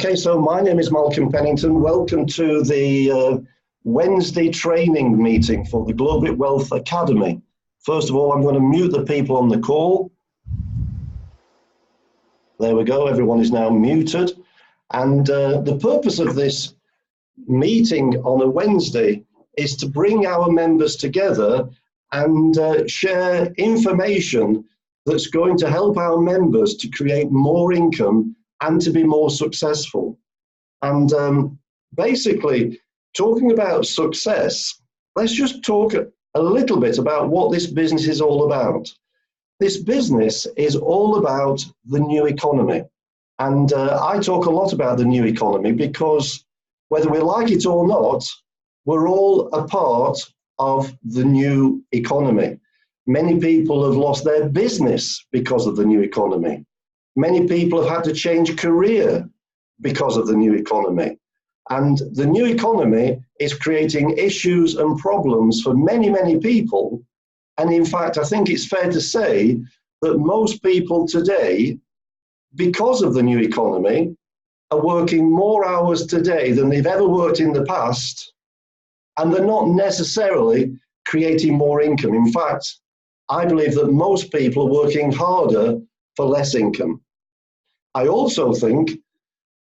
Okay, so my name is Malcolm Pennington. Welcome to the Wednesday training meeting for the GLOBIT Wealth Academy. First of all, I'm going to mute the people on the call. There we go, everyone is now muted. And the purpose of this meeting on a Wednesday is to bring our members together and share information that's going to help our members to create more income and to be more successful. And basically, talking about success, let's just talk a little bit about what this business is all about. This business is all about the new economy. And I talk a lot about the new economy because whether we like it or not, we're all a part of the new economy. Many people have lost their business because of the new economy. Many people have had to change career because of the new economy. And the new economy is creating issues and problems for many, many people. And in fact, I think it's fair to say that most people today, because of the new economy, are working more hours today than they've ever worked in the past. And they're not necessarily creating more income. In fact, I believe that most people are working harder for less income. I also think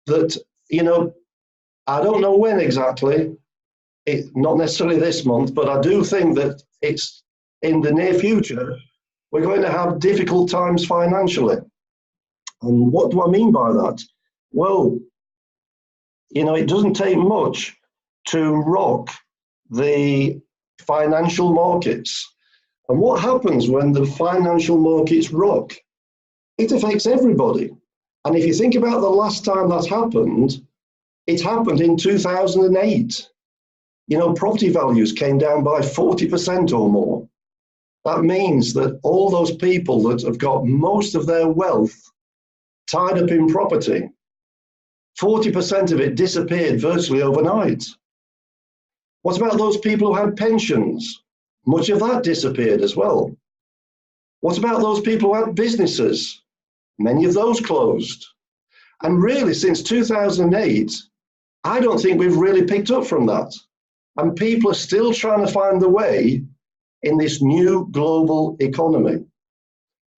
that, I don't know when exactly, not necessarily this month, but I do think that it's in the near future, we're going to have difficult times financially. And what do I mean by that? Well, it doesn't take much to rock the financial markets. And what happens when the financial markets rock? It affects everybody. And if you think about the last time that happened, it happened in 2008. Property values came down by 40% or more. That means that all those people that have got most of their wealth tied up in property, 40% of it disappeared virtually overnight. What about those people who had pensions? Much of that disappeared as well. What about those people who had businesses? Many of those closed. And really, since 2008, I don't think we've really picked up from that. And people are still trying to find the way in this new global economy.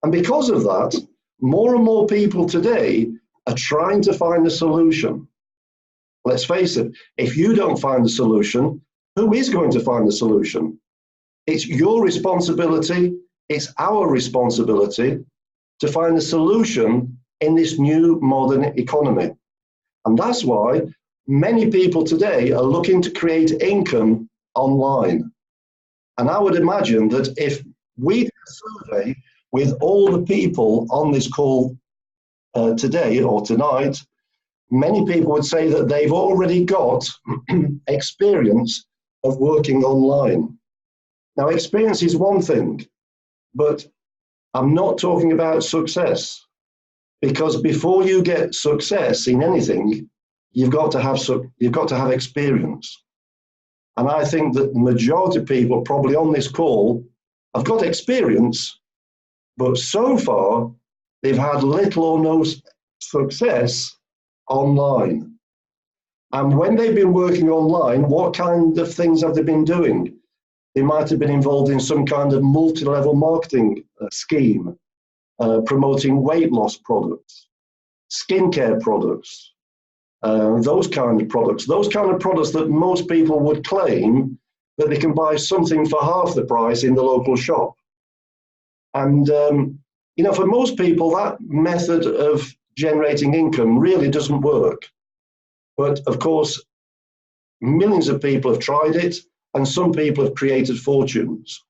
And because of that, more and more people today are trying to find a solution. Let's face it, if you don't find the solution, who is going to find the solution? It's your responsibility, it's our responsibility to find a solution in this new modern economy. And that's why many people today are looking to create income online. And I would imagine that if we did a survey with all the people on this call today or tonight, many people would say that they've already got experience of working online. Now, experience is one thing, but I'm not talking about success, because before you get success in anything, you've got to have experience. And I think that the majority of people probably on this call have got experience, but so far they've had little or no success online. And when they've been working online, what kind of things have they been doing? They might have been involved in some kind of multi-level marketing scheme, promoting weight loss products, skincare products, those kind of products that most people would claim that they can buy something for half the price in the local shop. And, for most people, that method of generating income really doesn't work. But of course, millions of people have tried it, and some people have created fortunes.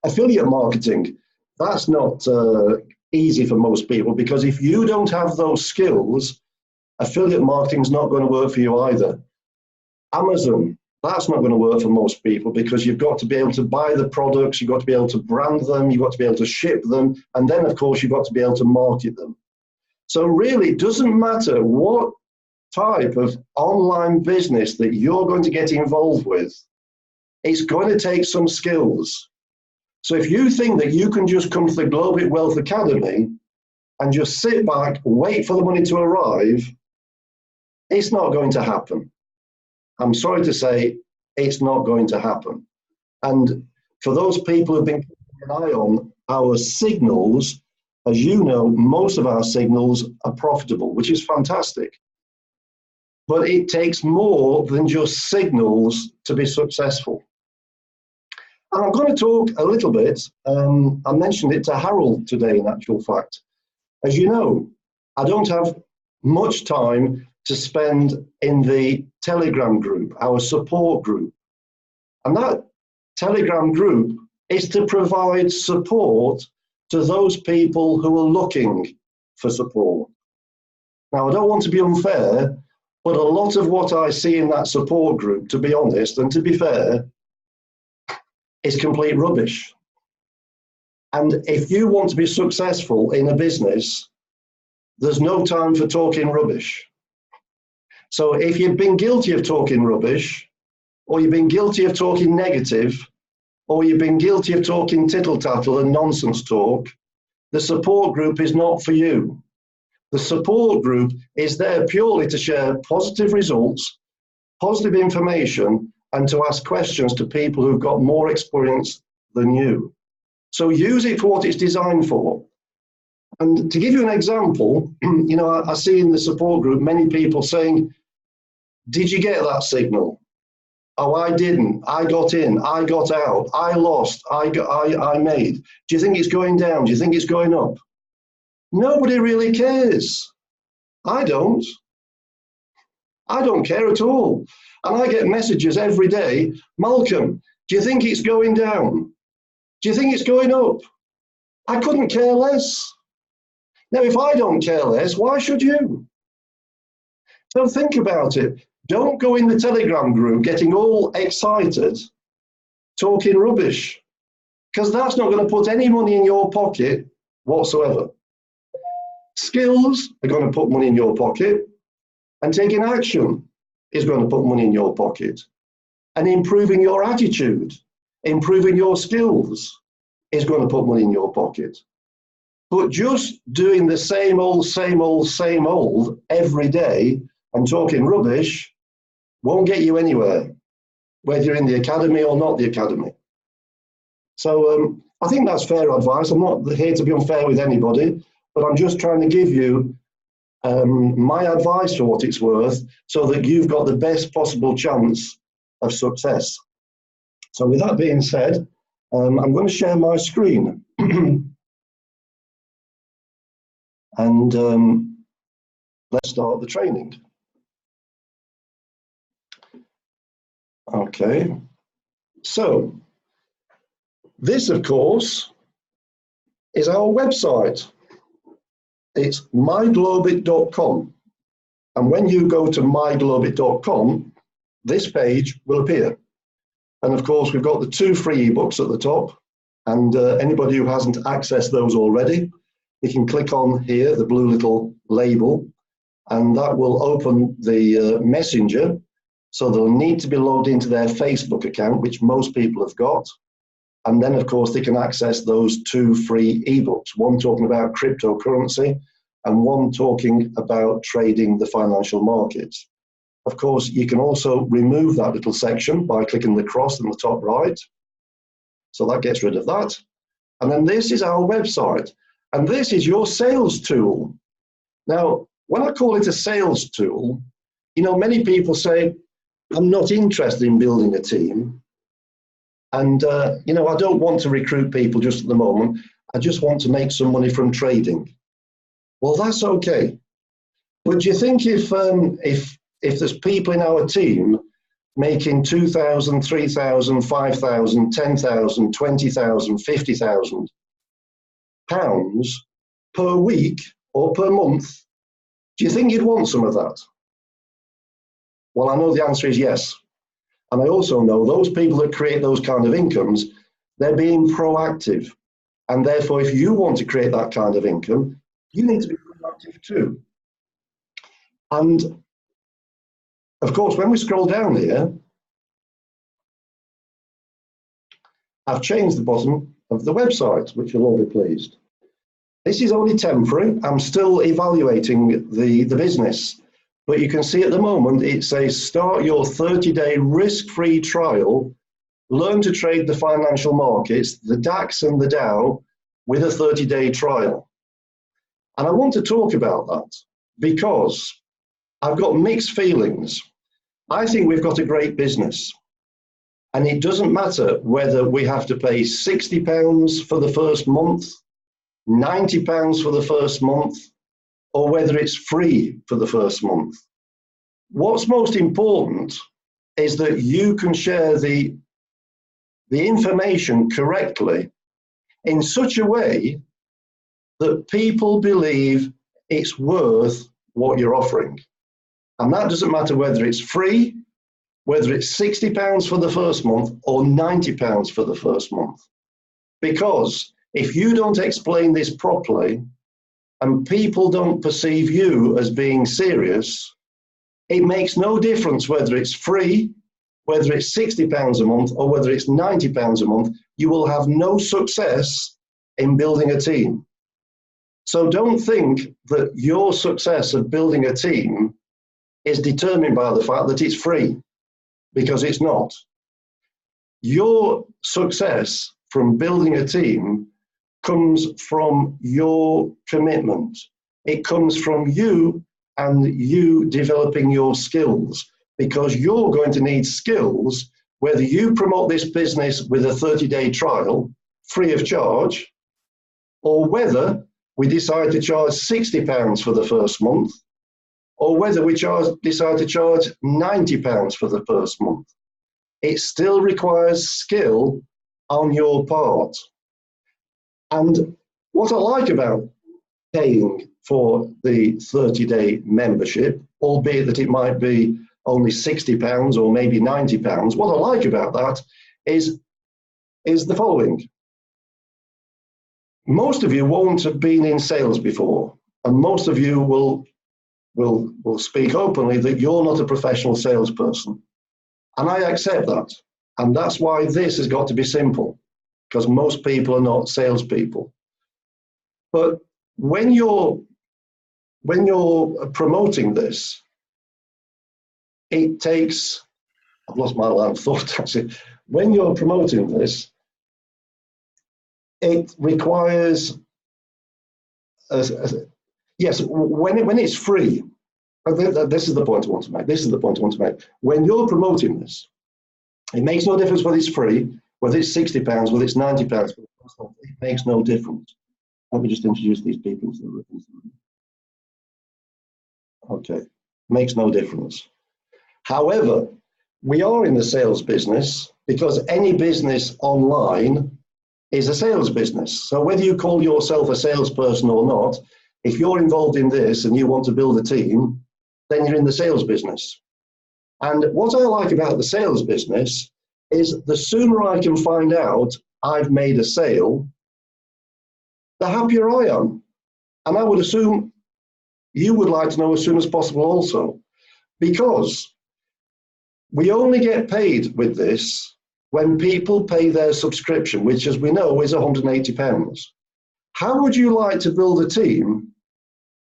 Affiliate marketing, that's not easy for most people, because if you don't have those skills, affiliate marketing is not going to work for you either. Amazon, that's not going to work for most people, because you've got to be able to buy the products, you've got to be able to brand them, you've got to be able to ship them, and then of course you've got to be able to market them. So really, it doesn't matter what type of online business that you're going to get involved with, it's going to take some skills. So if you think that you can just come to the GLOBIT Wealth Academy and just sit back, wait for the money to arrive, It's not going to happen. I'm sorry to say, it's not going to happen. And for those people who've been keeping an eye on our signals, as you know, most of our signals are profitable, which is fantastic. But it takes more than just signals to be successful. And I'm going to talk a little bit, I mentioned it to Harold today in actual fact. As you know, I don't have much time to spend in the Telegram group, our support group. And that Telegram group is to provide support to those people who are looking for support. Now, I don't want to be unfair, but a lot of what I see in that support group, to be honest, and to be fair, is complete rubbish. And if you want to be successful in a business, there's no time for talking rubbish. So if you've been guilty of talking rubbish, or you've been guilty of talking negative, or you've been guilty of talking tittle-tattle and nonsense talk, the support group is not for you. The support group is there purely to share positive results, positive information, and to ask questions to people who've got more experience than you. So use it for what it's designed for. And to give you an example, you know, I see in the support group many people saying, did you get that signal? Oh, I didn't. I got in. I got out. I lost. I made. Do you think it's going down? Do you think it's going up? Nobody really cares. I don't. I don't care at all. And I get messages every day, Malcolm, do you think it's going down? Do you think it's going up? I couldn't care less. Now, if I don't care less, why should you? So think about it. Don't go in the Telegram group getting all excited, talking rubbish, because that's not going to put any money in your pocket whatsoever. Skills are going to put money in your pocket, and taking action is going to put money in your pocket. And improving your attitude, improving your skills is going to put money in your pocket. But just doing the same old every day and talking rubbish won't get you anywhere, whether you're in the academy or not the academy. So I think that's fair advice. I'm not here to be unfair with anybody, but I'm just trying to give you my advice for what it's worth so that you've got the best possible chance of success. So with that being said, I'm going to share my screen. And let's start the training. Okay, so this, of course, is our website. It's myglobit.com. And when you go to myglobit.com, this page will appear. And of course, we've got the 2 free ebooks at the top. And anybody who hasn't accessed those already, you can click on here, the blue little label, and that will open the messenger. So they'll need to be logged into their Facebook account, which most people have got. And then, of course, they can access those 2 free ebooks, one talking about cryptocurrency and one talking about trading the financial markets. Of course, you can also remove that little section by clicking the cross in the top right. So that gets rid of that. And then this is our website. And this is your sales tool. Now, when I call it a sales tool, you know, many people say, I'm not interested in building a team. And, you know, I don't want to recruit people just at the moment. I just want to make some money from trading. Well, that's okay. But do you think if there's people in our team making 2,000, 3,000, 5,000, 10,000, 20,000, 50,000 pounds per week or per month, do you think you'd want some of that? Well, I know the answer is yes. And I also know those people that create those kind of incomes, they're being proactive. And therefore, if you want to create that kind of income, you need to be proactive too. And of course, when we scroll down here, I've changed the bottom of the website, which you'll all be pleased. This is only temporary. I'm still evaluating the business. But you can see at the moment it says start your 30-day risk-free trial, learn to trade the financial markets, the DAX and the Dow, with a 30-day trial. And I want to talk about that because I've got mixed feelings. I think we've got a great business. And it doesn't matter whether we have to pay £60 for the first month, £90 for the first month, or whether it's free for the first month. What's most important is that you can share the information correctly in such a way that people believe it's worth what you're offering. And that doesn't matter whether it's free, whether it's £60 for the first month or £90 for the first month. Because if you don't explain this properly and people don't perceive you as being serious, it makes no difference whether it's free, whether it's £60 a month or whether it's £90 a month, you will have no success in building a team. So don't think that your success of building a team is determined by the fact that it's free, because it's not. Your success from building a team comes from your commitment. It comes from you and you developing your skills, because you're going to need skills whether you promote this business with a 30-day trial free of charge, or whether we decide to charge £60 for the first month, or whether we decide to charge £90 for the first month. It still requires skill on your part. And what I like about paying for the 30-day membership, albeit that it might be only £60 or maybe £90, what I like about that is the following. Most of you won't have been in sales before, and most of you will speak openly that you're not a professional salesperson. And I accept that. And that's why this has got to be simple, because most people are not salespeople. But when you're promoting this, it takes, I've lost my line of thought actually. When you're promoting this, it requires, yes, when it's free, this is the point I want to make. This is the point I want to make. When you're promoting this, it makes no difference whether it's free, whether it's £60, whether it's £90. It makes no difference. Let me just introduce these people into the room. Okay, makes no difference. However, we are in the sales business because any business online is a sales business. So whether you call yourself a salesperson or not, if you're involved in this and you want to build a team, then you're in the sales business. And what I like about the sales business is the sooner I can find out I've made a sale, the happier I am. And I would assume you would like to know as soon as possible also, because we only get paid with this when people pay their subscription, which, as we know, is £180. How would you like to build a team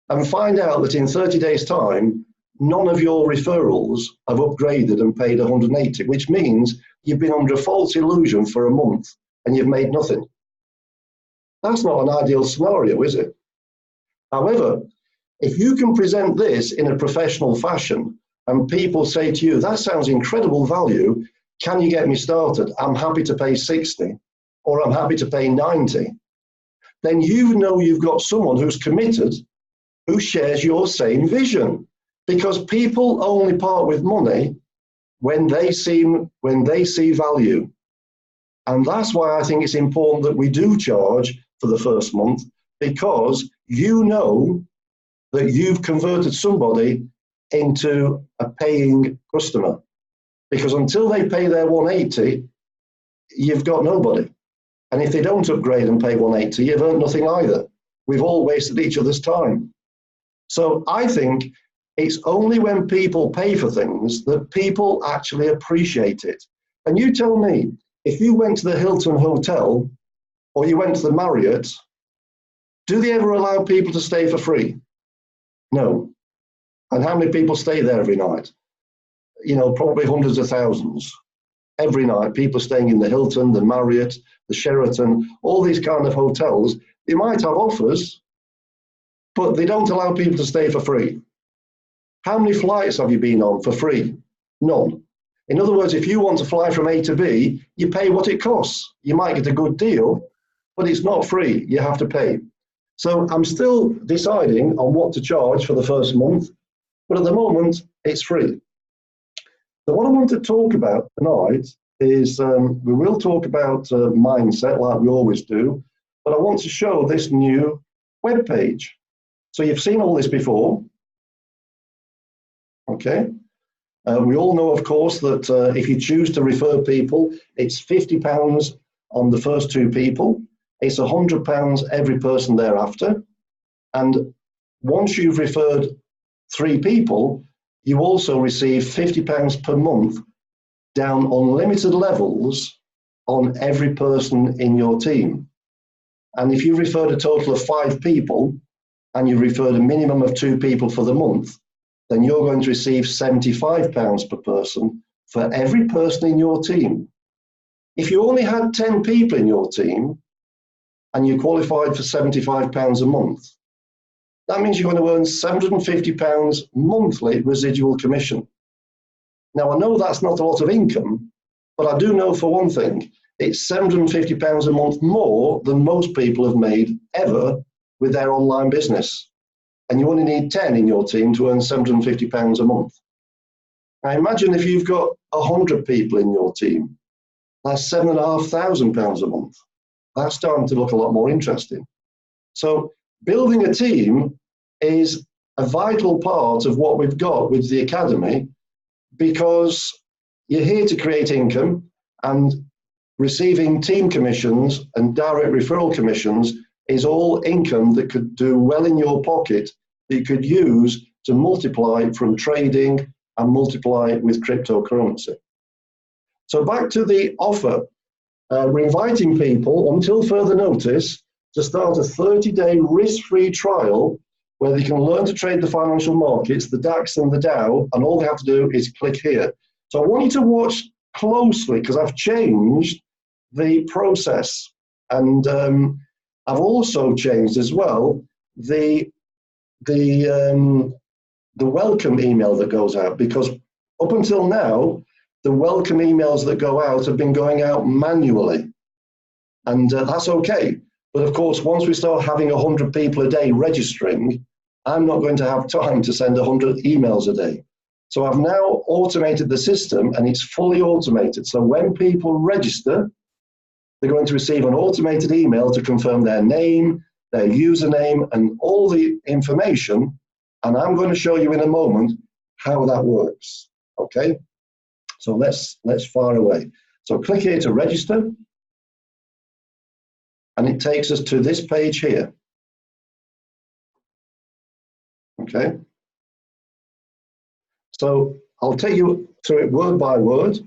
and find out that in 30 days' time, none of your referrals have upgraded and paid 180, which means you've been under a false illusion for a month and you've made nothing? That's not an ideal scenario, is it? However, if you can present this in a professional fashion and people say to you, that sounds incredible value, can you get me started? I'm happy to pay 60 or I'm happy to pay 90. Then you know you've got someone who's committed, who shares your same vision. Because people only part with money when they see value. And that's why I think it's important that we do charge for the first month, because you know that you've converted somebody into a paying customer. Because until they pay their 180, you've got nobody. And if they don't upgrade and pay 180, you've earned nothing either. We've all wasted each other's time. So I think it's only when people pay for things that people actually appreciate it. And you tell me, if you went to the Hilton Hotel or you went to the Marriott, do they ever allow people to stay for free? No. And how many people stay there every night? You know, probably hundreds of thousands. Every night, people staying in the Hilton, the Marriott, the Sheraton, all these kind of hotels. They might have offers, but they don't allow people to stay for free. How many flights have you been on for free? None. In other words, if you want to fly from A to B, you pay what it costs. You might get a good deal, but it's not free. You have to pay. So I'm still deciding on what to charge for the first month, but at the moment, it's free. So what I want to talk about tonight is we will talk about mindset like we always do, but I want to show this new web page. So you've seen all this before, okay? We all know, of course, that if you choose to refer people, it's £50 on the first 2 people. It's £100 every person thereafter. And once you've referred 3 people, you also receive £50 per month down unlimited levels on every person in your team. And if you referred a total of 5 people and you referred a minimum of 2 people for the month, then you're going to receive £75 per person for every person in your team. If you only had 10 people in your team and you qualified for £75 a month, that means you're going to earn £750 monthly residual commission. Now, I know that's not a lot of income, but I do know for one thing, it's £750 a month more than most people have made ever with their online business. And you only need 10 in your team to earn £750 a month. Now, imagine if you've got 100 people in your team, that's £7,500 a month. That's starting to look a lot more interesting. So building a team is a vital part of what we've got with the Academy, because you're here to create income, and receiving team commissions and direct referral commissions is all income that could do well in your pocket that you could use to multiply from trading and multiply with cryptocurrency. So back to the offer. We're inviting people until further notice to start a 30-day risk-free trial where they can learn to trade the financial markets, the DAX and the Dow, and all they have to do is click here. So I want you to watch closely because I've changed the process, and I've also changed as well the welcome email that goes out, because up until now, the welcome emails that go out have been going out manually, and that's okay. But of course, once we start having 100 people a day registering, I'm not going to have time to send 100 emails a day. So I've now automated the system, and it's fully automated. So when people register, they're going to receive an automated email to confirm their name, their username, and all the information. And I'm going to show you in a moment how that works. Okay? So let's fire away. So click here to register, and it takes us to this page here. Okay? So I'll take you through it word by word.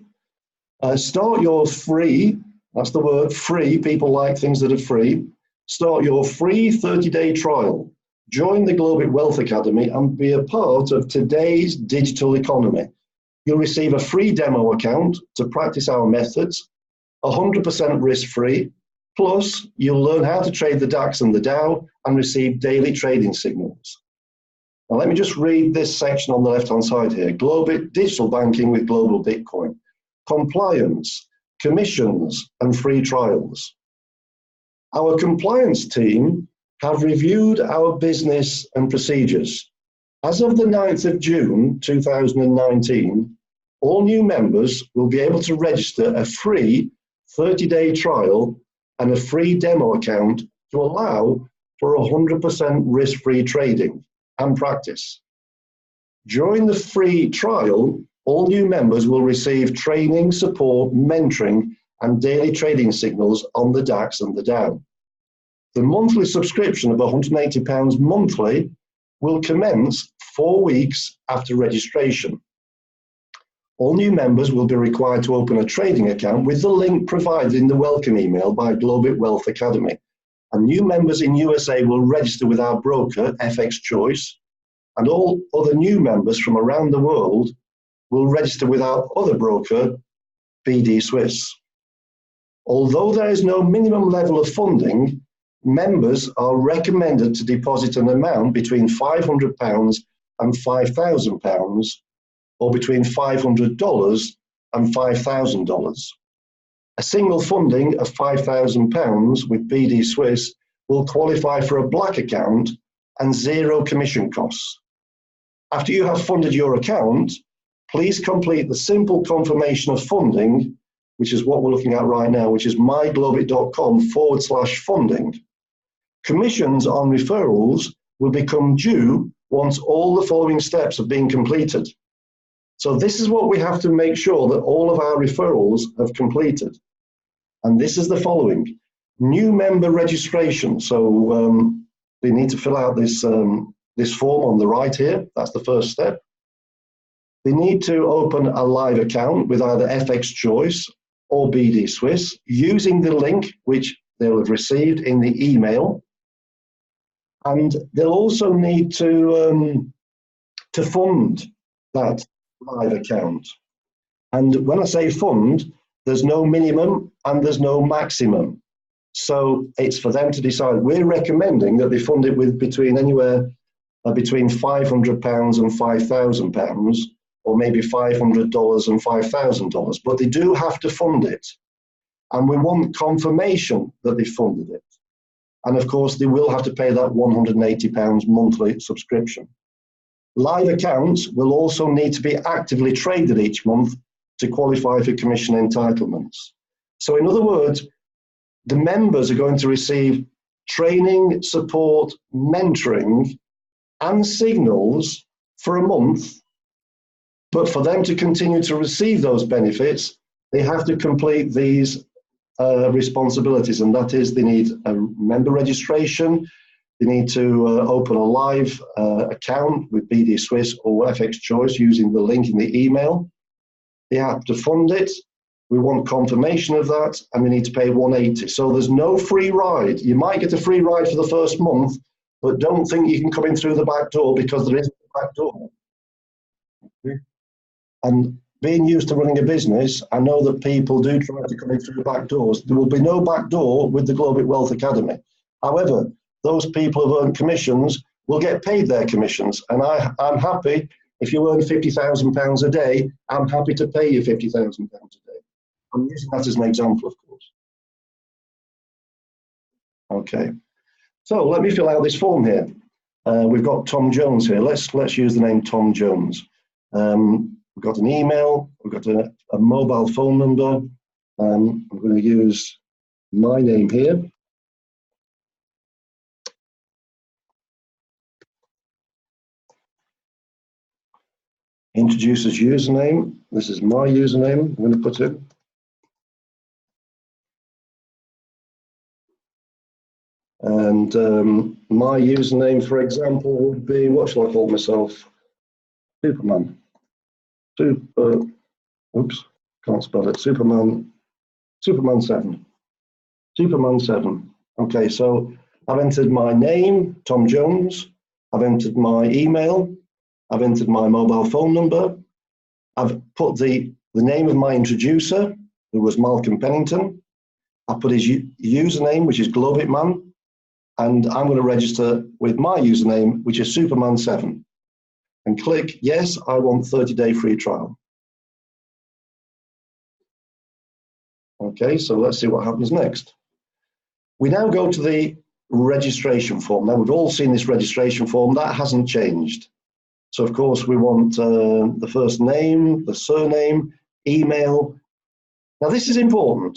Start your free, that's the word, free. People like things that are free. Start your free 30-day trial. Join the GLOBIT Wealth Academy and be a part of today's digital economy. You'll receive a free demo account to practice our methods, 100% risk-free, plus you'll learn how to trade the DAX and the Dow and receive daily trading signals. Now let me just read this section on the left-hand side here. GLOBIT, digital banking with global Bitcoin, compliance, commissions, and free trials. Our compliance team have reviewed our business and procedures. As of the 9th of June 2019, all new members will be able to register a free 30-day trial and a free demo account to allow for 100% risk-free trading and practice. During the free trial, all new members will receive training, support, mentoring, and daily trading signals on the DAX and the Dow. The monthly subscription of £180 monthly will commence 4 weeks after registration. All new members will be required to open a trading account with the link provided in the welcome email by GLOBIT Wealth Academy. And new members in USA will register with our broker, FX Choice, and all other new members from around the world will register with our other broker, BD Swiss. Although there is no minimum level of funding, members are recommended to deposit an amount between £500 and £5,000, or between $500 and $5,000. A single funding of £5,000 with BD Swiss will qualify for a black account and 0 commission costs. After you have funded your account, please complete the simple confirmation of funding, which is what we're looking at right now, which is myglobit.com/funding. Commissions on referrals will become due once all the following steps have been completed. So this is what we have to make sure that all of our referrals have completed. And this is the following. New member registration. So they need to fill out this form on the right here. That's the first step. They need to open a live account with either FX Choice or BD Swiss using the link which they'll have received in the email. And they'll also need to fund that live account. And when I say fund, there's no minimum and there's no maximum. So it's for them to decide. We're recommending that they fund it with anywhere between £500 and £5,000, or maybe $500 and $5,000, but they do have to fund it. And we want confirmation that they funded it. And of course, they will have to pay that £180 monthly subscription. Live accounts will also need to be actively traded each month to qualify for commission entitlements. So in other words, the members are going to receive training, support, mentoring, and signals for a month. But for them to continue to receive those benefits, they have to complete these responsibilities, and that is they need a member registration, they need to open a live account with BD Swiss or FX Choice using the link in the email. They have to fund it. We want confirmation of that, and they need to pay $180. So there's no free ride. You might get a free ride for the first month, but don't think you can come in through the back door, because there isn't a back door. Okay. And being used to running a business, I know that people do try to come in through back doors. There will be no back door with the GLOBIT Wealth Academy. However, those people who earn commissions will get paid their commissions. And I'm happy, if you earn £50,000 a day, I'm happy to pay you £50,000 a day. I'm using that as an example, of course. Okay, so let me fill out this form here. We've got Tom Jones here. Let's use the name Tom Jones. We've got an email, we've got a mobile phone number. I'm going to use my name here. Introducer's username. This is my username. I'm going to put it. And my username, for example, would be, what shall I call myself? Superman. Oops, can't spell it. Superman 7. Superman 7. Okay, so I've entered my name, Tom Jones. I've entered my email. I've entered my mobile phone number. I've put the name of my introducer, who was Malcolm Pennington. I put his username, which is GLOBITman, and I'm going to register with my username, which is Superman 7. And click, yes, I want 30-day free trial. Okay, so let's see what happens next. We now go to the registration form. Now, we've all seen this registration form. That hasn't changed. So, of course, we want the first name, the surname, email. Now, this is important.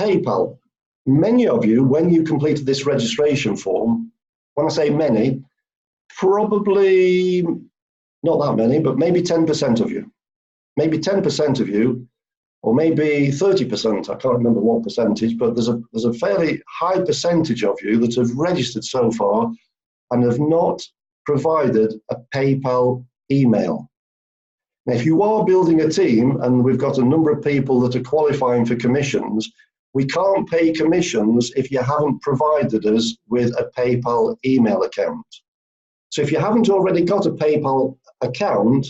PayPal. Many of you, when you completed this registration form, when I say many, probably not that many, but maybe 10% of you. Maybe 10% of you, or maybe 30%, I can't remember what percentage, but there's a fairly high percentage of you that have registered so far and have not provided a PayPal email. Now, if you are building a team and we've got a number of people that are qualifying for commissions, we can't pay commissions if you haven't provided us with a PayPal email account. So if you haven't already got a PayPal account,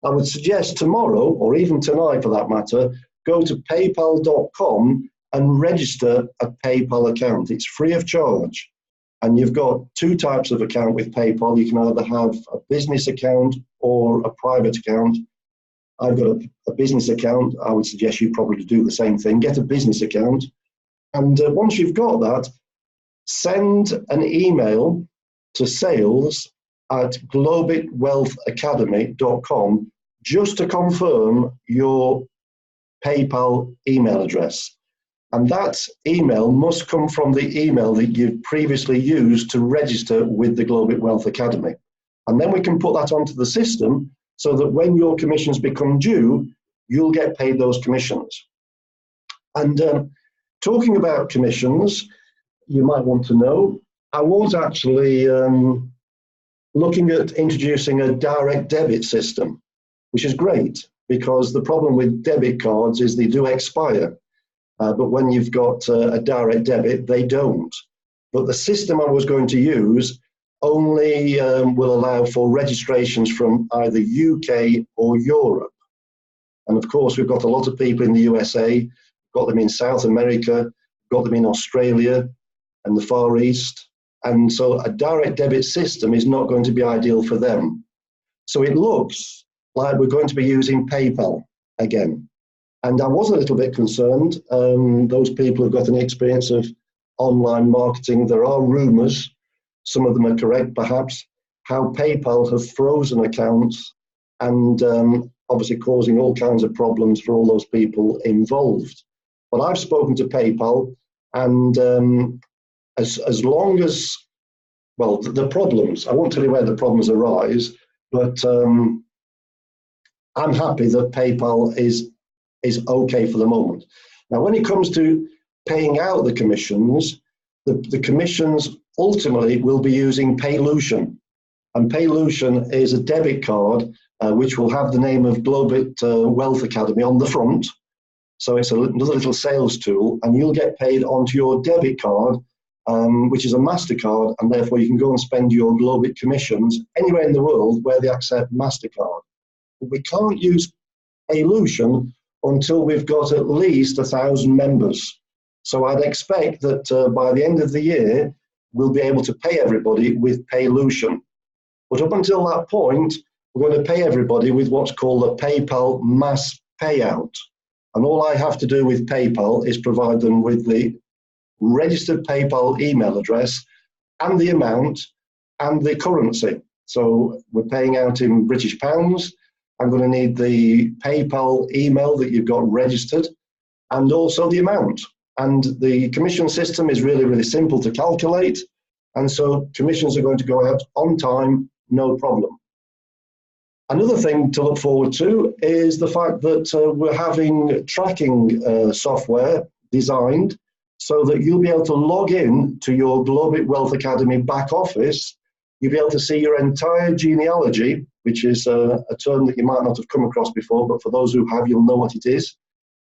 I would suggest tomorrow, or even tonight for that matter, go to paypal.com and register a PayPal account. It's free of charge. And you've got two types of account with PayPal. You can either have a business account or a private account. I've got a business account. I would suggest you probably do the same thing. Get a business account. And once you've got that, send an email to sales@globitwealthacademy.com just to confirm your PayPal email address. And that email must come from the email that you've previously used to register with the GLOBIT Wealth Academy. And then we can put that onto the system so that when your commissions become due, you'll get paid those commissions. And talking about commissions, you might want to know, I was actually looking at introducing a direct debit system, which is great because the problem with debit cards is they do expire. But when you've got a direct debit, they don't. But the system I was going to use only will allow for registrations from either UK or Europe. And of course, we've got a lot of people in the USA, got them in South America, got them in Australia and the Far East. And so a direct debit system is not going to be ideal for them. So it looks like we're going to be using PayPal again. And I was a little bit concerned. Those people who've got an experience of online marketing, there are rumors, some of them are correct perhaps, how PayPal have frozen accounts and obviously causing all kinds of problems for all those people involved. But I've spoken to PayPal, and as long as, well, the problems, I won't tell you where the problems arise, but I'm happy that PayPal is okay for the moment. Now, when it comes to paying out the commissions, the commissions ultimately will be using Paylution. And Paylution is a debit card which will have the name of GLOBIT Wealth Academy on the front. So it's another little sales tool, and you'll get paid onto your debit card, which is a MasterCard, and therefore you can go and spend your GLOBIT commissions anywhere in the world where they accept MasterCard. But we can't use Paylution until we've got at least 1,000 members. So I'd expect that by the end of the year, we'll be able to pay everybody with Paylution. But up until that point, we're going to pay everybody with what's called a PayPal mass payout. And all I have to do with PayPal is provide them with the registered PayPal email address and the amount and the currency. So we're paying out in British pounds. I'm going to need the PayPal email that you've got registered and also the amount. And the commission system is really, really simple to calculate. And so commissions are going to go out on time, no problem. Another thing to look forward to is the fact that we're having tracking software designed so that you'll be able to log in to your GLOBIT Wealth Academy back office. You'll be able to see your entire genealogy, which is a term that you might not have come across before, but for those who have, you'll know what it is.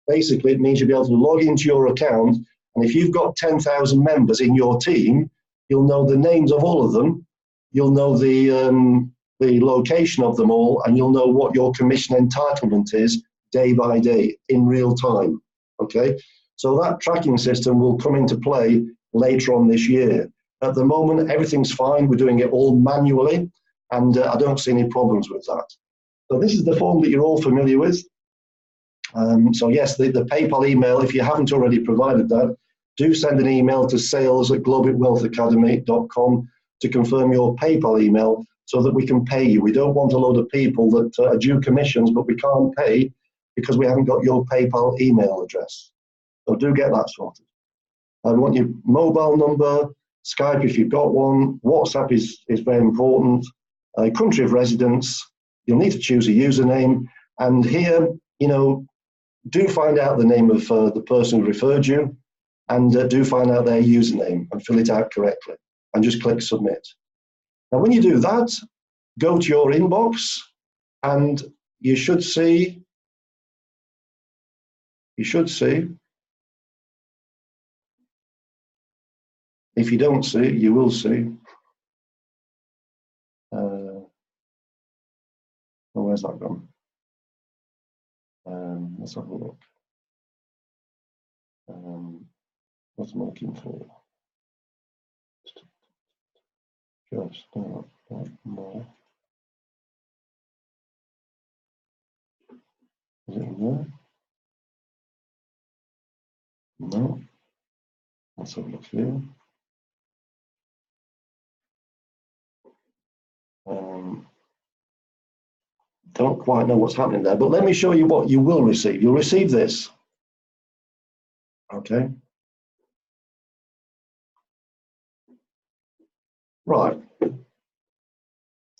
Basically, it means you'll be able to log into your account, and if you've got 10,000 members in your team, you'll know the names of all of them, you'll know the location of them all, and you'll know what your commission entitlement is day by day in real time, okay? So that tracking system will come into play later on this year. At the moment, everything's fine. We're doing it all manually, and I don't see any problems with that. So this is the form that you're all familiar with. So yes, the PayPal email, if you haven't already provided that, do send an email to sales@globitwealthacademy.com to confirm your PayPal email so that we can pay you. We don't want a load of people that are due commissions, but we can't pay because we haven't got your PayPal email address. So do get that sorted. I want your mobile number, Skype if you've got one, WhatsApp is very important, country of residence, you'll need to choose a username, and here, you know, do find out the name of the person who referred you, and do find out their username and fill it out correctly, and just click submit. Now when you do that, go to your inbox, and you should see, if you don't see it, you will see, Oh, where's that gone? Let's have a look. What am I looking for? Just more. Is it in there? No. Let's have a look here. Don't quite know what's happening there, but let me show you what you will receive. You'll receive this. Okay. Right.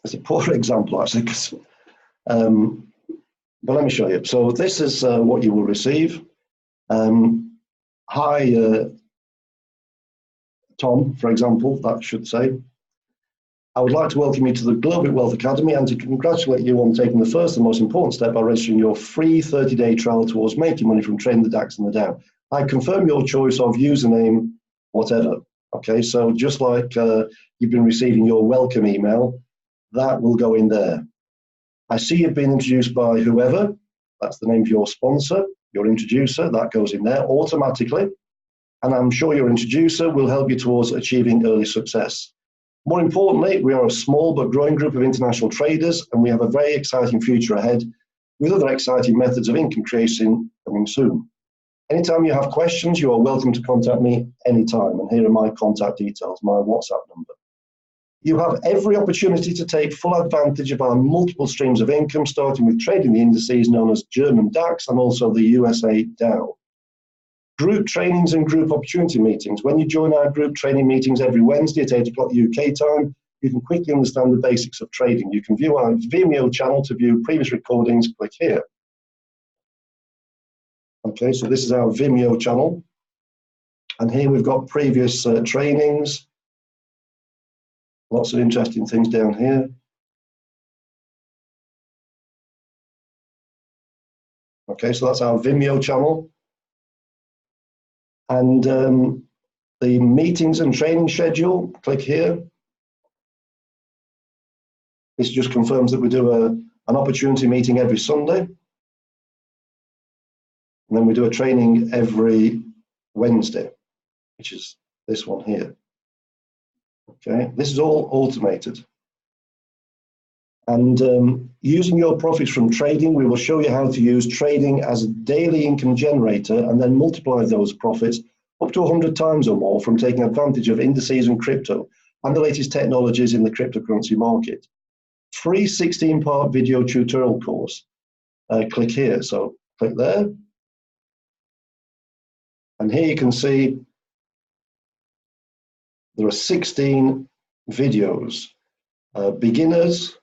It's a poor example, actually, but let me show you. So this is what you will receive. Hi, Tom, for example, that should say. I would like to welcome you to the GLOBIT Wealth Academy and to congratulate you on taking the first and most important step by registering your free 30-day trial towards making money from trading the DAX and the Dow. I confirm your choice of username, whatever. Okay, so just like you've been receiving your welcome email, that will go in there. I see you've been introduced by whoever. That's the name of your sponsor, your introducer. That goes in there automatically. And I'm sure your introducer will help you towards achieving early success. More importantly, we are a small but growing group of international traders, and we have a very exciting future ahead with other exciting methods of income creation coming soon. Anytime you have questions, you are welcome to contact me anytime. And here are my contact details, my WhatsApp number. You have every opportunity to take full advantage of our multiple streams of income, starting with trading the indices known as German DAX and also the USA Dow. Group trainings and group opportunity meetings. When you join our group training meetings every Wednesday at 8 o'clock UK time, you can quickly understand the basics of trading. You can view our Vimeo channel to view previous recordings. Click here. Okay, so this is our Vimeo channel. And here we've got previous trainings. Lots of interesting things down here. Okay, so that's our Vimeo channel. And the meetings and training schedule, click here. This just confirms that we do an opportunity meeting every Sunday. And then we do a training every Wednesday, which is this one here. Okay, this is all automated. And using your profits from trading, we will show you how to use trading as a daily income generator and then multiply those profits up to 100 times or more from taking advantage of indices and crypto and the latest technologies in the cryptocurrency market. Free 16-part video tutorial course. Click here, so click there. And here you can see there are 16 videos, beginners,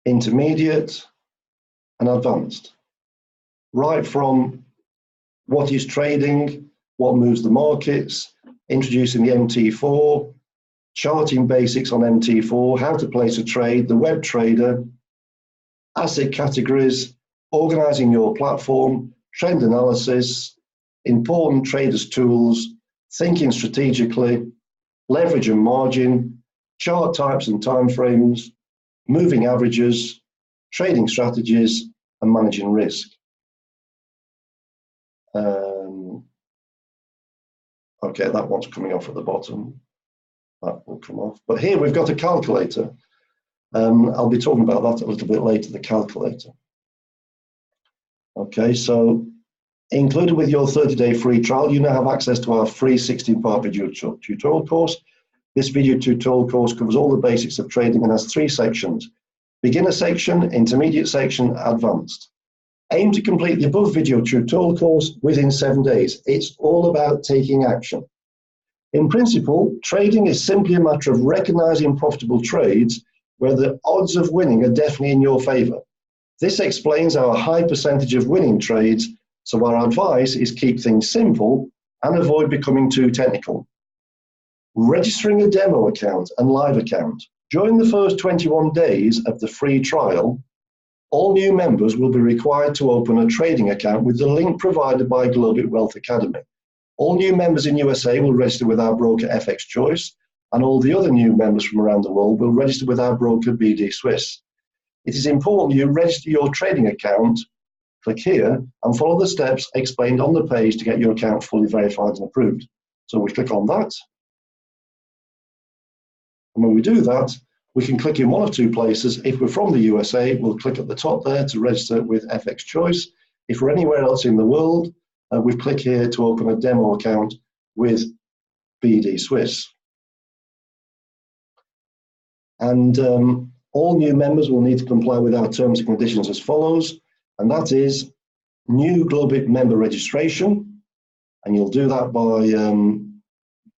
intermediate, and advanced. Right from what is trading, what moves the markets, introducing the MT4, charting basics on MT4, how to place a trade, the web trader, asset categories, organizing your platform, trend analysis, important traders tools, thinking strategically, leverage and margin, chart types and timeframes, moving averages, trading strategies, and managing risk. Okay, that one's coming off at the bottom. That will come off. But here we've got a calculator. I'll be talking about that a little bit later, the calculator. Okay, so included with your 30-day free trial, you now have access to our free 16-part video tutorial course. This video tutorial course covers all the basics of trading and has 3 sections: beginner section, intermediate section, advanced. Aim to complete the above video tutorial course within 7 days. It's all about taking action. In principle, trading is simply a matter of recognizing profitable trades where the odds of winning are definitely in your favor. This explains our high percentage of winning trades, so our advice is keep things simple and avoid becoming too technical. Registering a demo account and live account. During the first 21 days of the free trial, all new members will be required to open a trading account with the link provided by GLOBIT Wealth Academy. All new members in USA will register with our broker FX Choice, and all the other new members from around the world will register with our broker BD Swiss. it is important you register your trading account. Click here and follow the steps explained on the page to get your account fully verified and approved. So we click on that. And when we do that, we can click in one of two places. If we're from the USA, we'll click at the top there to register with FX Choice. If we're anywhere else in the world, we click here to open a demo account with BD Swiss. And all new members will need to comply with our terms and conditions as follows, and that is new GLOBIT member registration. And you'll do that by,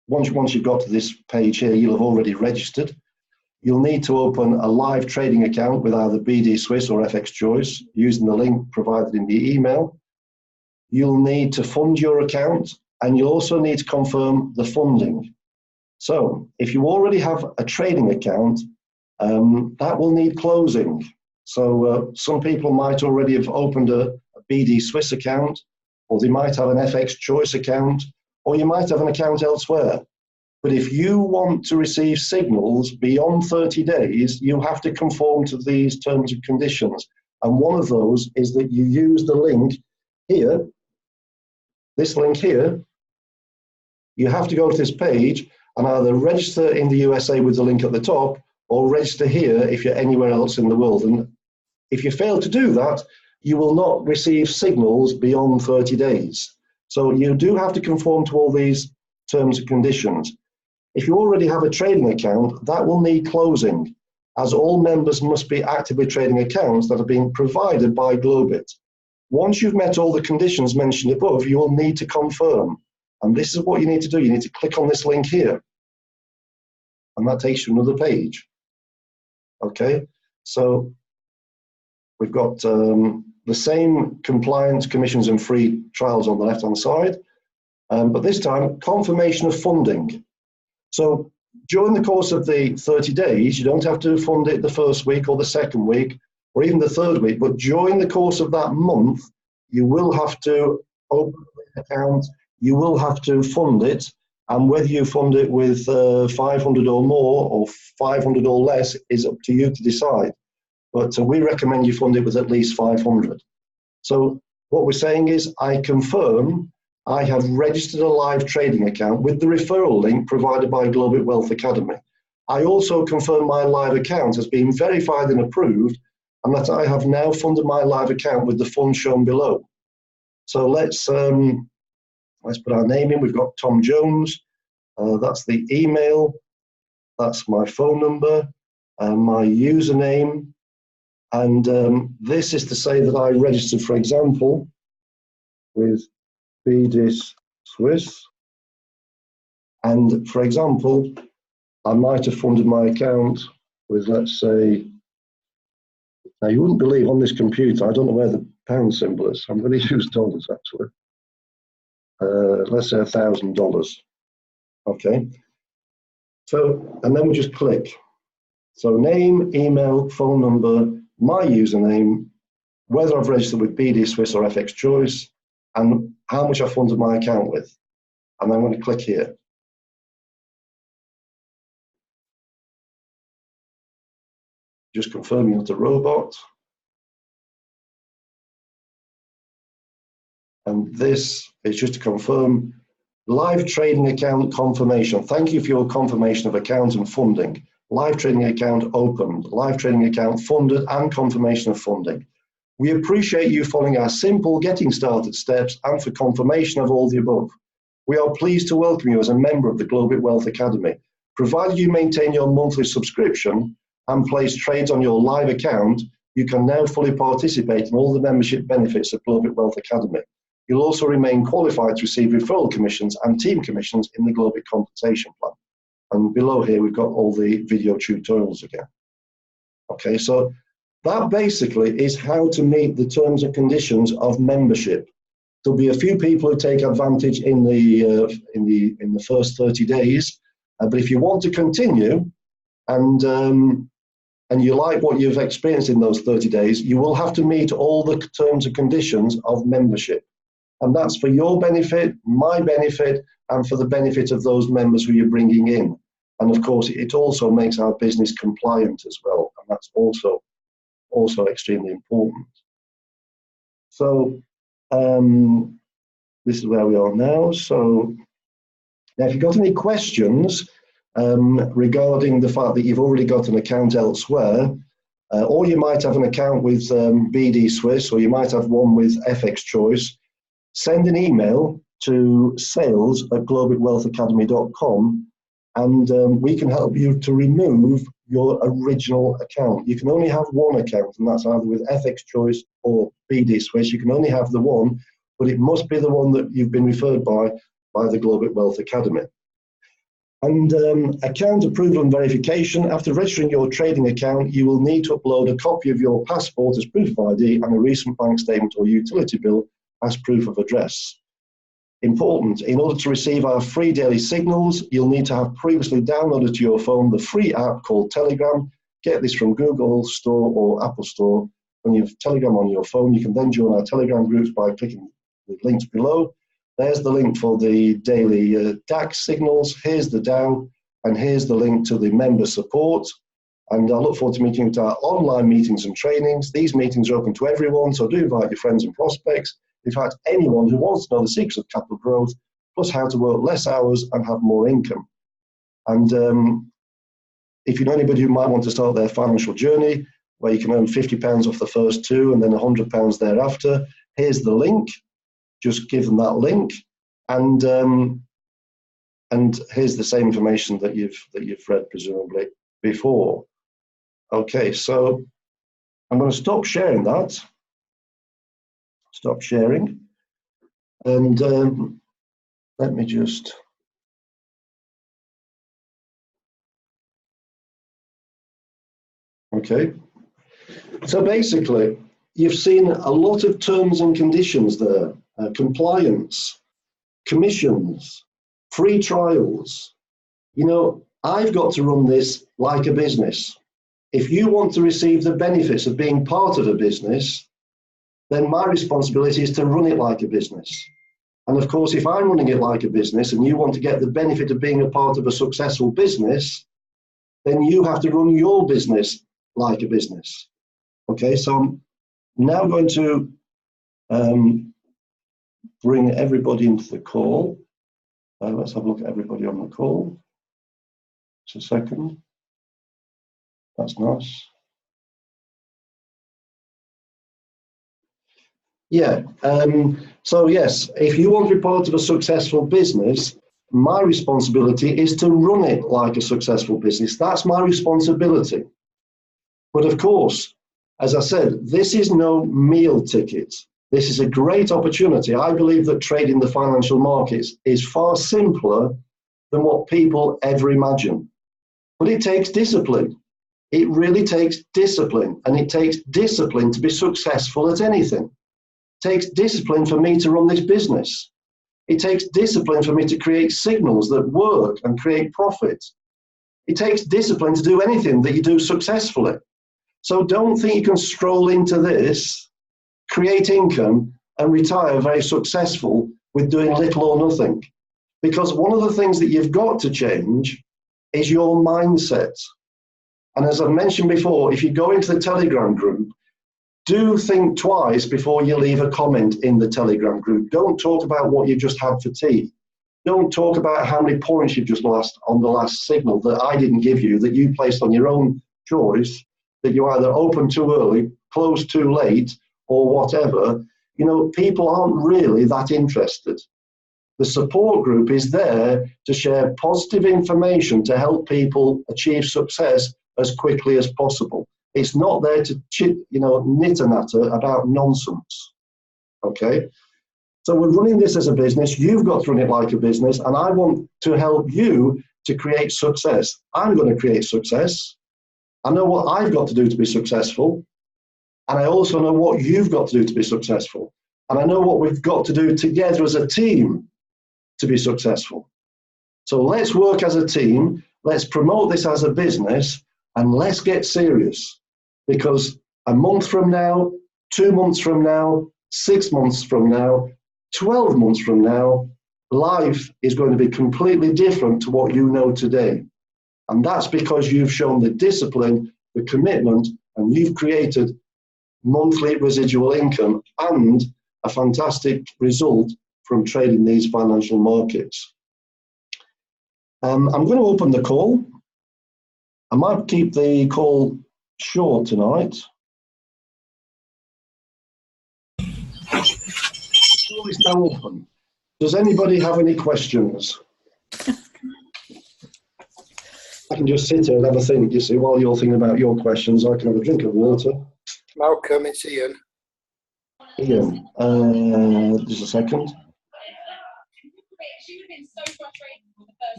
once you've got to this page here, you'll have already registered. You'll need to open a live trading account with either BD Swiss or FX Choice using the link provided in the email. You'll need to fund your account, and you'll also need to confirm the funding. So if you already have a trading account, that will need closing. So some people might already have opened a BD Swiss account, or they might have an FX Choice account, or you might have an account elsewhere. But if you want to receive signals beyond 30 days, you have to conform to these terms and conditions. And one of those is that you use the link here, this link here. You have to go to this page and either register in the USA with the link at the top, or register here if you're anywhere else in the world. And if you fail to do that, you will not receive signals beyond 30 days. So you do have to conform to all these terms and conditions. If you already have a trading account, that will need closing, as all members must be actively trading accounts that are being provided by GLOBIT. Once you've met all the conditions mentioned above, you will need to confirm. And this is what you need to do. You need to click on this link here. And that takes you to another page. Okay, so we've got the same compliance, commissions and free trials on the left-hand side, but this time, confirmation of funding. So during the course of the 30 days, you don't have to fund it the first week or the second week or even the third week, but during the course of that month, you will have to open the account, you will have to fund it, and whether you fund it with 500 or more or 500 or less is up to you to decide. But we recommend you fund it with at least 500. So what we're saying is, I confirm I have registered a live trading account with the referral link provided by GLOBIT Wealth Academy. I also confirm my live account has been verified and approved, and that I have now funded my live account with the funds shown below. So let's put our name in. We've got Tom Jones. That's the email. That's my phone number, my username. And this is to say that I registered, for example, with BD Swiss. And for example, I might have funded my account with, let's say, now you wouldn't believe on this computer, I don't know where the pound symbol is. I'm going to use dollars actually. Let's say $1,000. Okay. So, and then we just click. So name, email, phone number, my username, whether I've registered with BD Swiss or FX Choice, and how much I funded my account with. And I'm going to click here. Just confirm you're not a robot. And this is just to confirm live trading account confirmation. Thank you for your confirmation of account and funding. Live trading account opened, live trading account funded, and confirmation of funding. We appreciate you following our simple getting started steps and for confirmation of all the above. We are pleased to welcome you as a member of the GLOBIT Wealth Academy. Provided you maintain your monthly subscription and place trades on your live account, you can now fully participate in all the membership benefits of GLOBIT Wealth Academy. You'll also remain qualified to receive referral commissions and team commissions in the GLOBIT compensation plan. And below here, we've got all the video tutorials again. Okay, so that basically is how to meet the terms and conditions of membership. There'll be a few people who take advantage in the first 30 days, but if you want to continue and you like what you've experienced in those 30 days, you will have to meet all the terms and conditions of membership. And that's for your benefit, my benefit, and for the benefit of those members who you're bringing in. And of course, it also makes our business compliant as well. And that's also also extremely important. So this is where we are now. So now if you've got any questions regarding the fact that you've already got an account elsewhere, or you might have an account with BD Swiss, or you might have one with FX Choice, send an email to sales@globitwealthacademy.com, and we can help you to remove your original account. You can only have one account, and that's either with FX Choice or BD Swiss. You can only have the one, but it must be the one that you've been referred by the GLOBIT Wealth Academy. And account approval and verification. After registering your trading account, you will need to upload a copy of your passport as proof of ID and a recent bank statement or utility bill as proof of address. Important, in order to receive our free daily signals, you'll need to have previously downloaded to your phone the free app called Telegram. Get this from Google Store or Apple Store. When you have Telegram on your phone, you can then join our Telegram groups by clicking the links below. There's the link for the daily DAX signals. Here's the Dow, and here's the link to the member support. And I look forward to meeting you at our online meetings and trainings. These meetings are open to everyone, so do invite your friends and prospects. In fact, anyone who wants to know the secrets of capital growth, plus how to work less hours and have more income. And if you know anybody who might want to start their financial journey, where you can earn £50 off the first two and then £100 thereafter, here's the link. Just give them that link, and here's the same information that you've read presumably before. Okay, so I'm going to stop sharing that. Stop sharing, and let me just. Okay, so basically, you've seen a lot of terms and conditions there. Compliance, commissions, free trials. You know, I've got to run this like a business. If you want to receive the benefits of being part of a business, then my responsibility is to run it like a business. And of course, if I'm running it like a business and you want to get the benefit of being a part of a successful business, then you have to run your business like a business. Okay, so I'm now going to bring everybody into the call. Let's have a look at everybody on the call. Just a second. That's nice. Yeah, so yes, if you want to be part of a successful business, my responsibility is to run it like a successful business. That's my responsibility. But of course, as I said, this is no meal ticket. This is a great opportunity. I believe that trading the financial markets is far simpler than what people ever imagine. But it takes discipline. It really takes discipline, and it takes discipline to be successful at anything. It takes discipline for me to run this business. It takes discipline for me to create signals that work and create profit. It takes discipline to do anything that you do successfully. So don't think you can stroll into this, create income, and retire very successful with doing little or nothing. Because one of the things that you've got to change is your mindset. And as I've mentioned before, if you go into the Telegram group, do think twice before you leave a comment in the Telegram group. Don't talk about what you just had for tea. Don't talk about how many points you've just lost on the last signal that I didn't give you, that you placed on your own choice, that you either opened too early, closed too late, or whatever. You know, people aren't really that interested. The support group is there to share positive information to help people achieve success as quickly as possible. It's not there to knit a natter about nonsense. Okay? So we're running this as a business. You've got to run it like a business, and I want to help you to create success. I'm going to create success. I know what I've got to do to be successful, and I also know what you've got to do to be successful. And I know what we've got to do together as a team to be successful. So let's work as a team, let's promote this as a business, and let's get serious. Because a month from now, 2 months from now, 6 months from now, 12 months from now, life is going to be completely different to what you know today. And that's because you've shown the discipline, the commitment, And you've created monthly residual income and a fantastic result from trading these financial markets. I'm going to open the call. I might keep the call short tonight. The call is now open. Does anybody have any questions? I can just sit here and have a think, you see, while you're thinking about your questions. I can have a drink of water. Malcolm, it's Ian. Ian, just a second.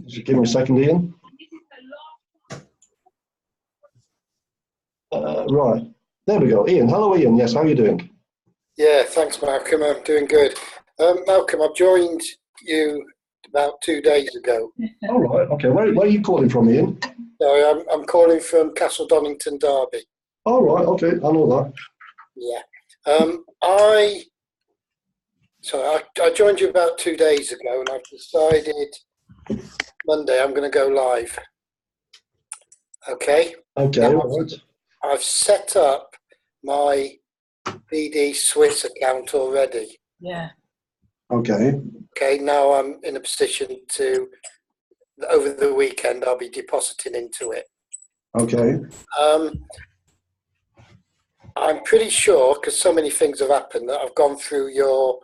Just give me a second, Ian. Right, there we go. Ian, hello Ian, yes, how are you doing? Yeah, thanks Malcolm, I'm doing good. Malcolm, I've joined you about 2 days ago. All right, okay, where are you calling from, Ian? No, I'm calling from Castle Donington, Derby. All right, okay, I know that. Yeah. I joined you about 2 days ago, and I've decided Monday I'm going to go live. Okay? Okay, all right. I've set up my BD Swiss account already. Yeah. Okay. Okay, now I'm in a position to, over the weekend, I'll be depositing into it. Okay. I'm pretty sure, because so many things have happened, that I've gone through your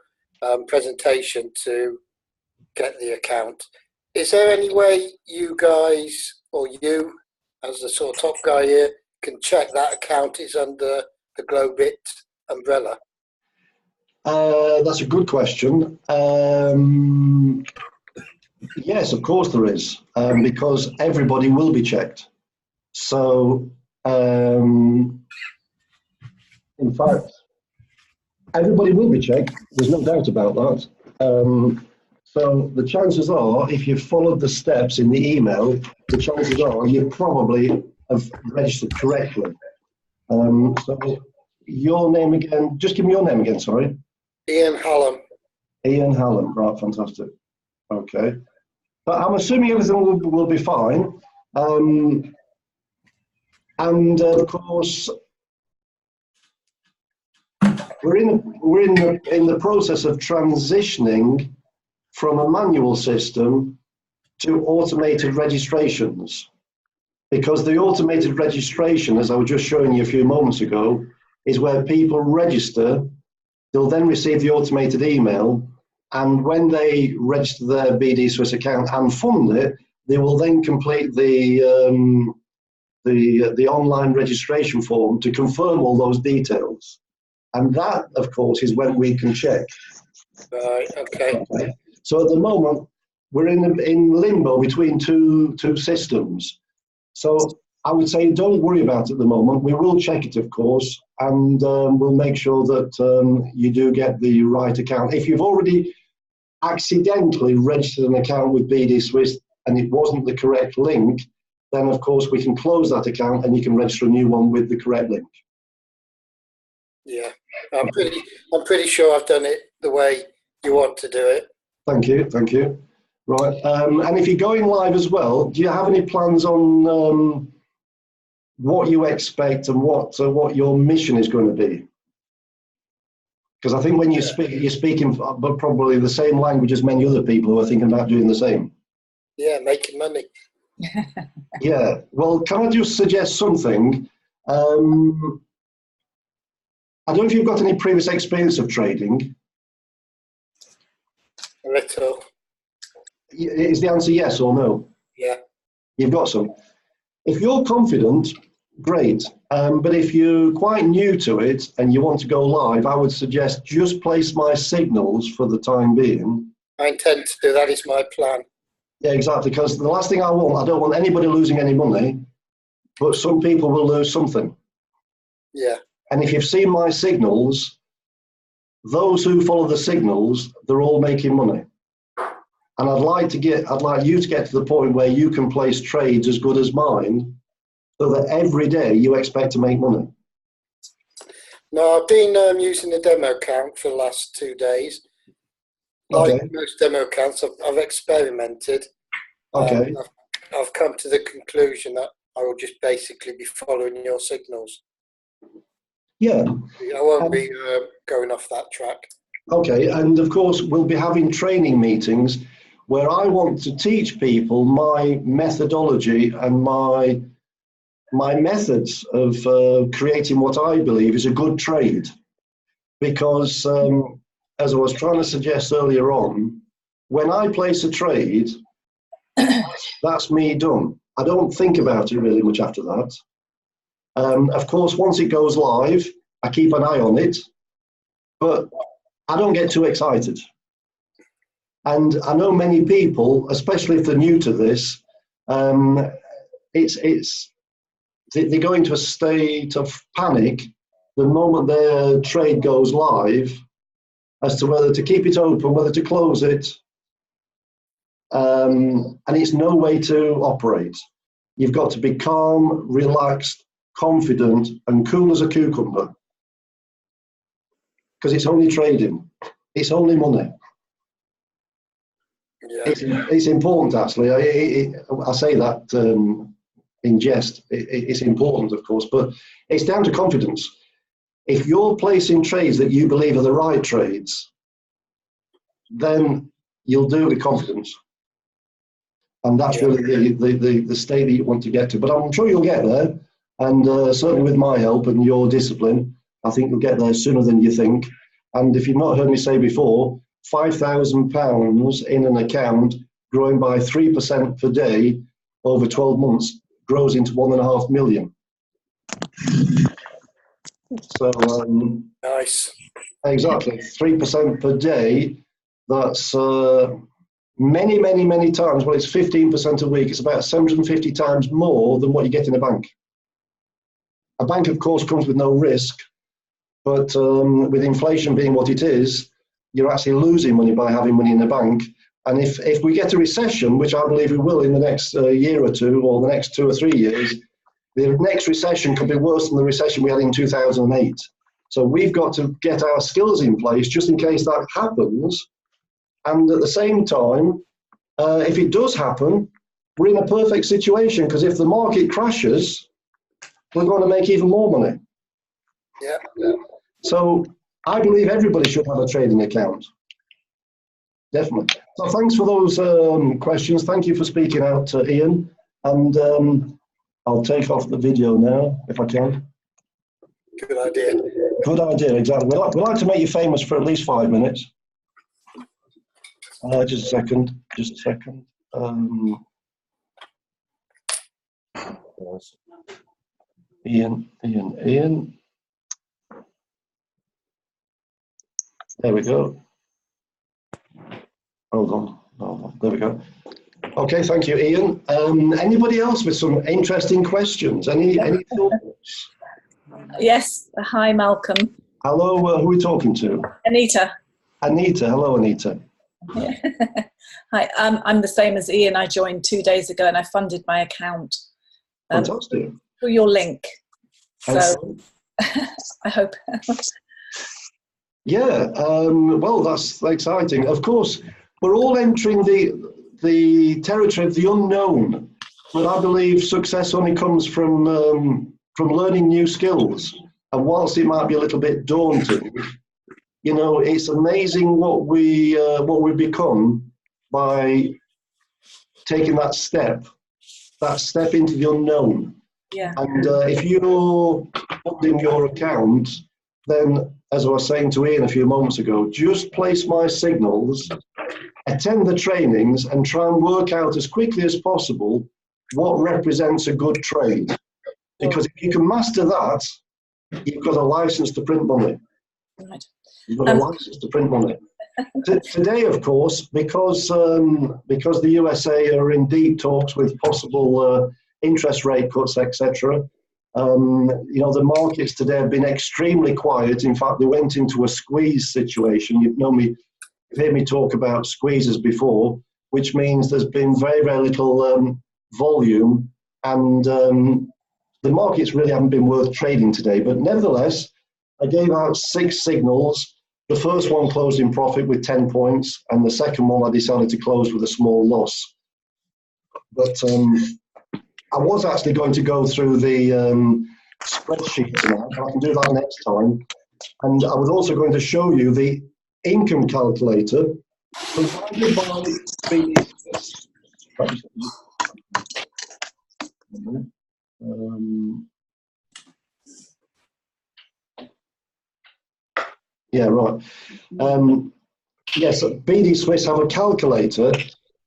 presentation to get the account. Is there any way you guys, or you, as the sort of top guy here, can check that account is under the GLOBIT umbrella? That's a good question. Yes, of course there is, because everybody will be checked. So, in fact, everybody will be checked. There's no doubt about that. So the chances are, if you've followed the steps in the email, the chances are you probably have registered correctly. So your name again, just give me your name again, sorry. Ian Hallam. Ian Hallam, right, fantastic. Okay. But I'm assuming everything will be fine. And of course, we're in the process of transitioning from a manual system to automated registrations, because the automated registration, as I was just showing you a few moments ago, is where people register. They'll then receive the automated email, and when they register their BD Swiss account and fund it, they will then complete the online registration form to confirm all those details. And that, of course, is when we can check. Right, okay. So at the moment, we're in limbo between two systems. So I would say don't worry about it at the moment. We will check it, of course, and we'll make sure that you do get the right account. If you've already accidentally registered an account with BD Swiss and it wasn't the correct link, then of course we can close that account and you can register a new one with the correct link. Yeah, I'm pretty sure I've done it the way you want to do it. Thank you, thank you. Right, and if you're going live as well, do you have any plans on what you expect and what your mission is going to be? Because I think when you speak, you're speaking but probably the same language as many other people who are thinking about doing the same. Yeah, making money. Yeah, well, can I just suggest something? I don't know if you've got any previous experience of trading. A little. Is the answer yes or no? Yeah. You've got some. If you're confident, great. But if you're quite new to it and you want to go live, I would suggest just place my signals for the time being. I intend to do that. Is my plan. Yeah, exactly. Because the last thing I don't want anybody losing any money, but some people will lose something. Yeah. And if you've seen my signals, those who follow the signals, they're all making money. And I'd like you to get to the point where you can place trades as good as mine, so that every day you expect to make money. No, I've been using the demo account for the last 2 days. Okay. Like most demo accounts, I've experimented. Okay. I've come to the conclusion that I will just basically be following your signals. Yeah. I won't be going off that track. Okay, and of course we'll be having training meetings where I want to teach people my methodology and my methods of creating what I believe is a good trade. Because as I was trying to suggest earlier on, when I place a trade, that's me done. I don't think about it really much after that. Of course, once it goes live, I keep an eye on it, but I don't get too excited. And I know many people, especially if they're new to this, they go into a state of panic the moment their trade goes live as to whether to keep it open, whether to close it. And it's no way to operate. You've got to be calm, relaxed, confident, and cool as a cucumber. Because it's only trading. It's only money. Yeah. It's important, actually. I say that in jest. It's important, of course, but it's down to confidence. If you're placing trades that you believe are the right trades, then you'll do it with confidence. And that's really the state that you want to get to. But I'm sure you'll get there. And certainly with my help and your discipline, I think you'll get there sooner than you think. And if you've not heard me say before, £5,000 in an account growing by 3% per day over 12 months grows into 1.5 million. So nice. Exactly, 3% per day. That's many, many, many times. Well, it's 15% a week. It's about 750 times more than what you get in a bank. A bank, of course, comes with no risk, but with inflation being what it is, you're actually losing money by having money in the bank. And if we get a recession, which I believe we will in the next year or two, or the next 2 or 3 years, the next recession could be worse than the recession we had in 2008. So we've got to get our skills in place just in case that happens. And at the same time, if it does happen, we're in a perfect situation, because if the market crashes, we're going to make even more money. Yeah. So I believe everybody should have a trading account. Definitely. So thanks for those questions. Thank you for speaking out, Ian. And I'll take off the video now, if I can. Good idea. Good idea, exactly. We like to make you famous for at least 5 minutes. Just a second. Ian. There we go. Hold on. There we go. Okay, thank you, Ian. Anybody else with some interesting questions? Any thoughts? Yes. Hi, Malcolm. Hello, who are we talking to? Anita. Anita. Hello, Anita. Yeah. Hi, I'm the same as Ian. I joined 2 days ago and I funded my account. Fantastic. Through your link. So excellent. I hope. Yeah, well, that's exciting. Of course, we're all entering the territory of the unknown, but I believe success only comes from learning new skills. And whilst it might be a little bit daunting, you know, it's amazing what we become by taking that step into the unknown. Yeah. And if you're holding your account, then, as I was saying to Ian a few moments ago, just place my signals, attend the trainings, and try and work out as quickly as possible what represents a good trade. Because if you can master that, you've got a license to print money. Right. You've got a license to print money. Today, of course, because the USA are in deep talks with possible interest rate cuts, etc., you know, the markets today have been extremely quiet. In fact, they went into a squeeze situation. You've heard me talk about squeezes before, which means there's been very, very little volume, and the markets really haven't been worth trading today. But nevertheless, I gave out 6 signals. The first one closed in profit with 10 points, and the second one I decided to close with a small loss. But I was actually going to go through the spreadsheet tonight, and I can do that next time. And I was also going to show you the income calculator provided by the yeah, right. Yes, BD Swiss have a calculator,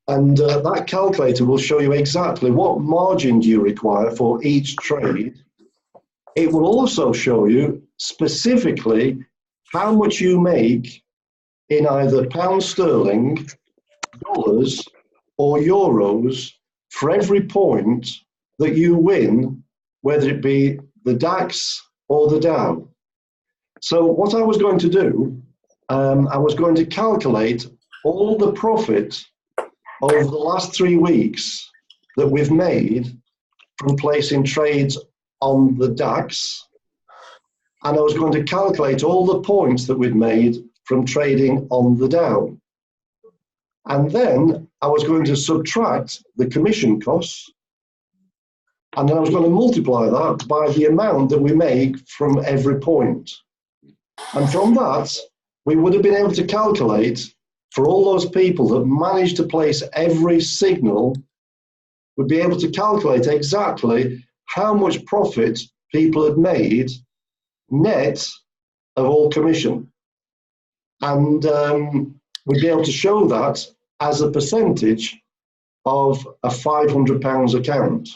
and that calculator will show you exactly what margin do you require for each trade. It will also show you specifically how much you make in either pounds sterling, dollars, or euros for every point that you win, whether it be the DAX or the Dow. So what I was going to do, I was going to calculate all the profit over the last 3 weeks that we've made from placing trades on the DAX, and I was going to calculate all the points that we'd made from trading on the Dow. And then I was going to subtract the commission costs, and then I was going to multiply that by the amount that we make from every point. And from that, we would have been able to calculate for all those people that managed to place every signal, would be able to calculate exactly how much profit people had made net of all commission. And we'd be able to show that as a percentage of a £500 account.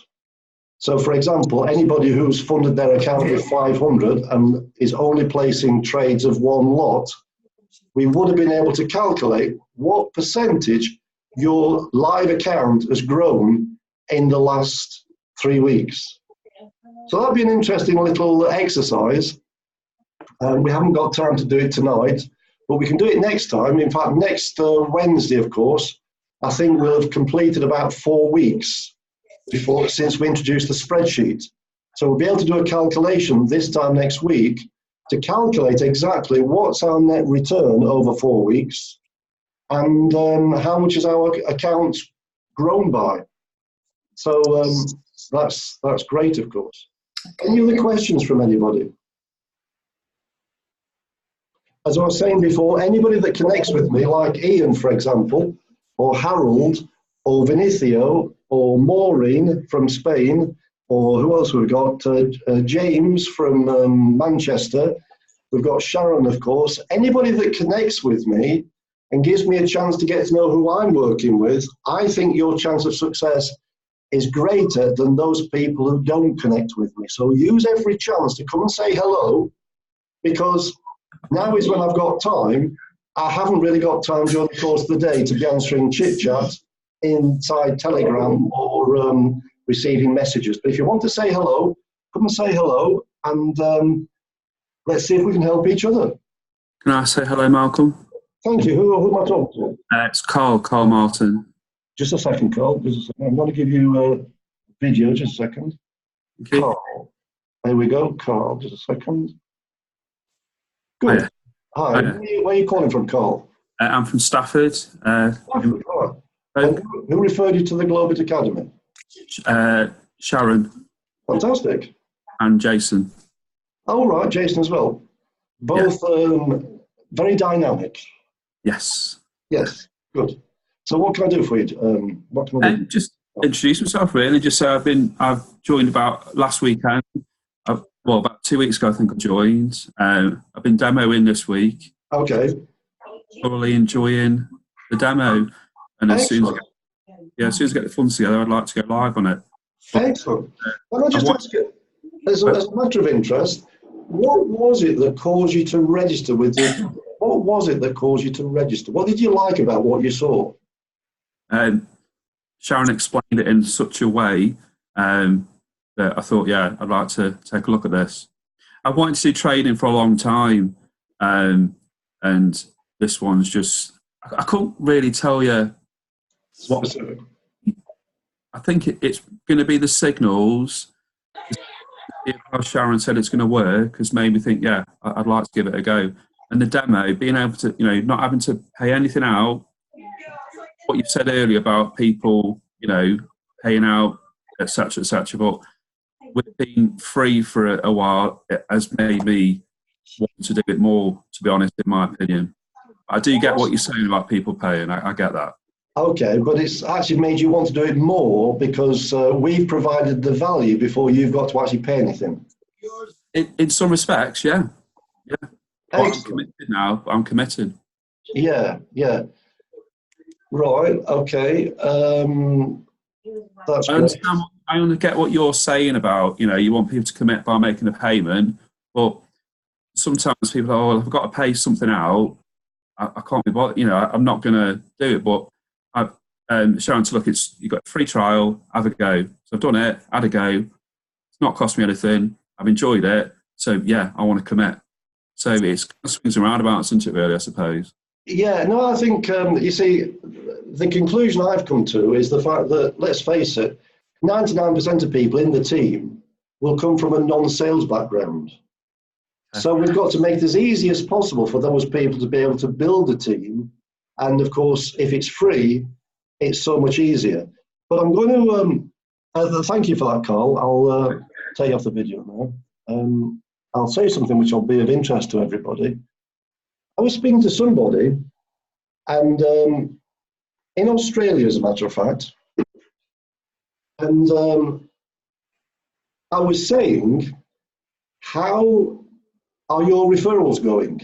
So for example, anybody who's funded their account with 500 and is only placing trades of one lot, we would have been able to calculate what percentage your live account has grown in the last 3 weeks. So that'd be an interesting little exercise. We haven't got time to do it tonight, but we can do it next time. In fact, next Wednesday, of course, I think we'll have completed about 4 weeks since we introduced the spreadsheet. So we'll be able to do a calculation this time next week to calculate exactly what's our net return over 4 weeks and how much is our account grown by. So that's great, of course. Any other questions from anybody? As I was saying before, anybody that connects with me, like Ian, for example, or Harold, or Vinicio, or Maureen from Spain, or who else we've got? James from Manchester. We've got Sharon, of course. Anybody that connects with me and gives me a chance to get to know who I'm working with, I think your chance of success is greater than those people who don't connect with me. So use every chance to come and say hello, because now is when I've got time. I haven't really got time during the course of the day to be answering chit-chat inside Telegram or receiving messages. But if you want to say hello, come and say hello, and let's see if we can help each other. Can I say hello, Malcolm? Thank you. Who am I talking to? It's Carl Martin. Just a second, Carl. Just a second. I'm going to give you a video. Just a second. Okay. Carl. There we go. Carl. Just a second. Good. Hi. Where are you calling from, Carl? I'm from Stafford. Stafford, right. And who referred you to the GLOBIT Academy? Sharon. Fantastic. And Jason. Oh, right. Jason as well. Both very dynamic. Yes. Yes. Good. So what can I do for you? What can I do? Just introduce myself, really. Just say I've joined about last weekend. About 2 weeks ago, I think I joined. I've been demoing this week. Okay. Thoroughly enjoying the demo. And as soon as I get the funds together, I'd like to go live on it. Excellent. Can I just ask you, as a matter of interest, what was it that caused you to register with this? What was it that caused you to register? What did you like about what you saw? Sharon explained it in such a way that I thought, I'd like to take a look at this. I wanted to do trading for a long time, and this one's just, I couldn't really tell you what. Specific. I think it's going to be the signals. How Sharon said it's going to work has made me think, I'd like to give it a go. And the demo, being able to, not having to pay anything out. What you said earlier about people, paying out, etc., etc. But with being free for a while, it has made me want to do it more, to be honest, in my opinion. I do get what you're saying about people paying. I get that. Okay, but it's actually made you want to do it more because we've provided the value before you've got to actually pay anything. In some respects, yeah. Yeah. But I'm committed now. I'm committed. Yeah, yeah. Right, okay. That's great. I get what you're saying about, you want people to commit by making a payment, but sometimes people are, I've got to pay something out. I can't be bothered, I'm not going to do it, but I've shown to look, you've got a free trial, have a go. So I've done it, had a go. It's not cost me anything. I've enjoyed it. So yeah, I want to commit. So it's kind of swings and roundabouts, isn't it, really, I suppose? Yeah, no, I think, you see, the conclusion I've come to is the fact that, let's face it, 99% of people in the team will come from a non-sales background. So we've got to make it as easy as possible for those people to be able to build a team. And of course, if it's free, it's so much easier. But I'm going to, thank you for that, Carl. I'll take you off the video now. I'll say something which will be of interest to everybody. I was speaking to somebody, and in Australia, as a matter of fact, and I was saying, how are your referrals going?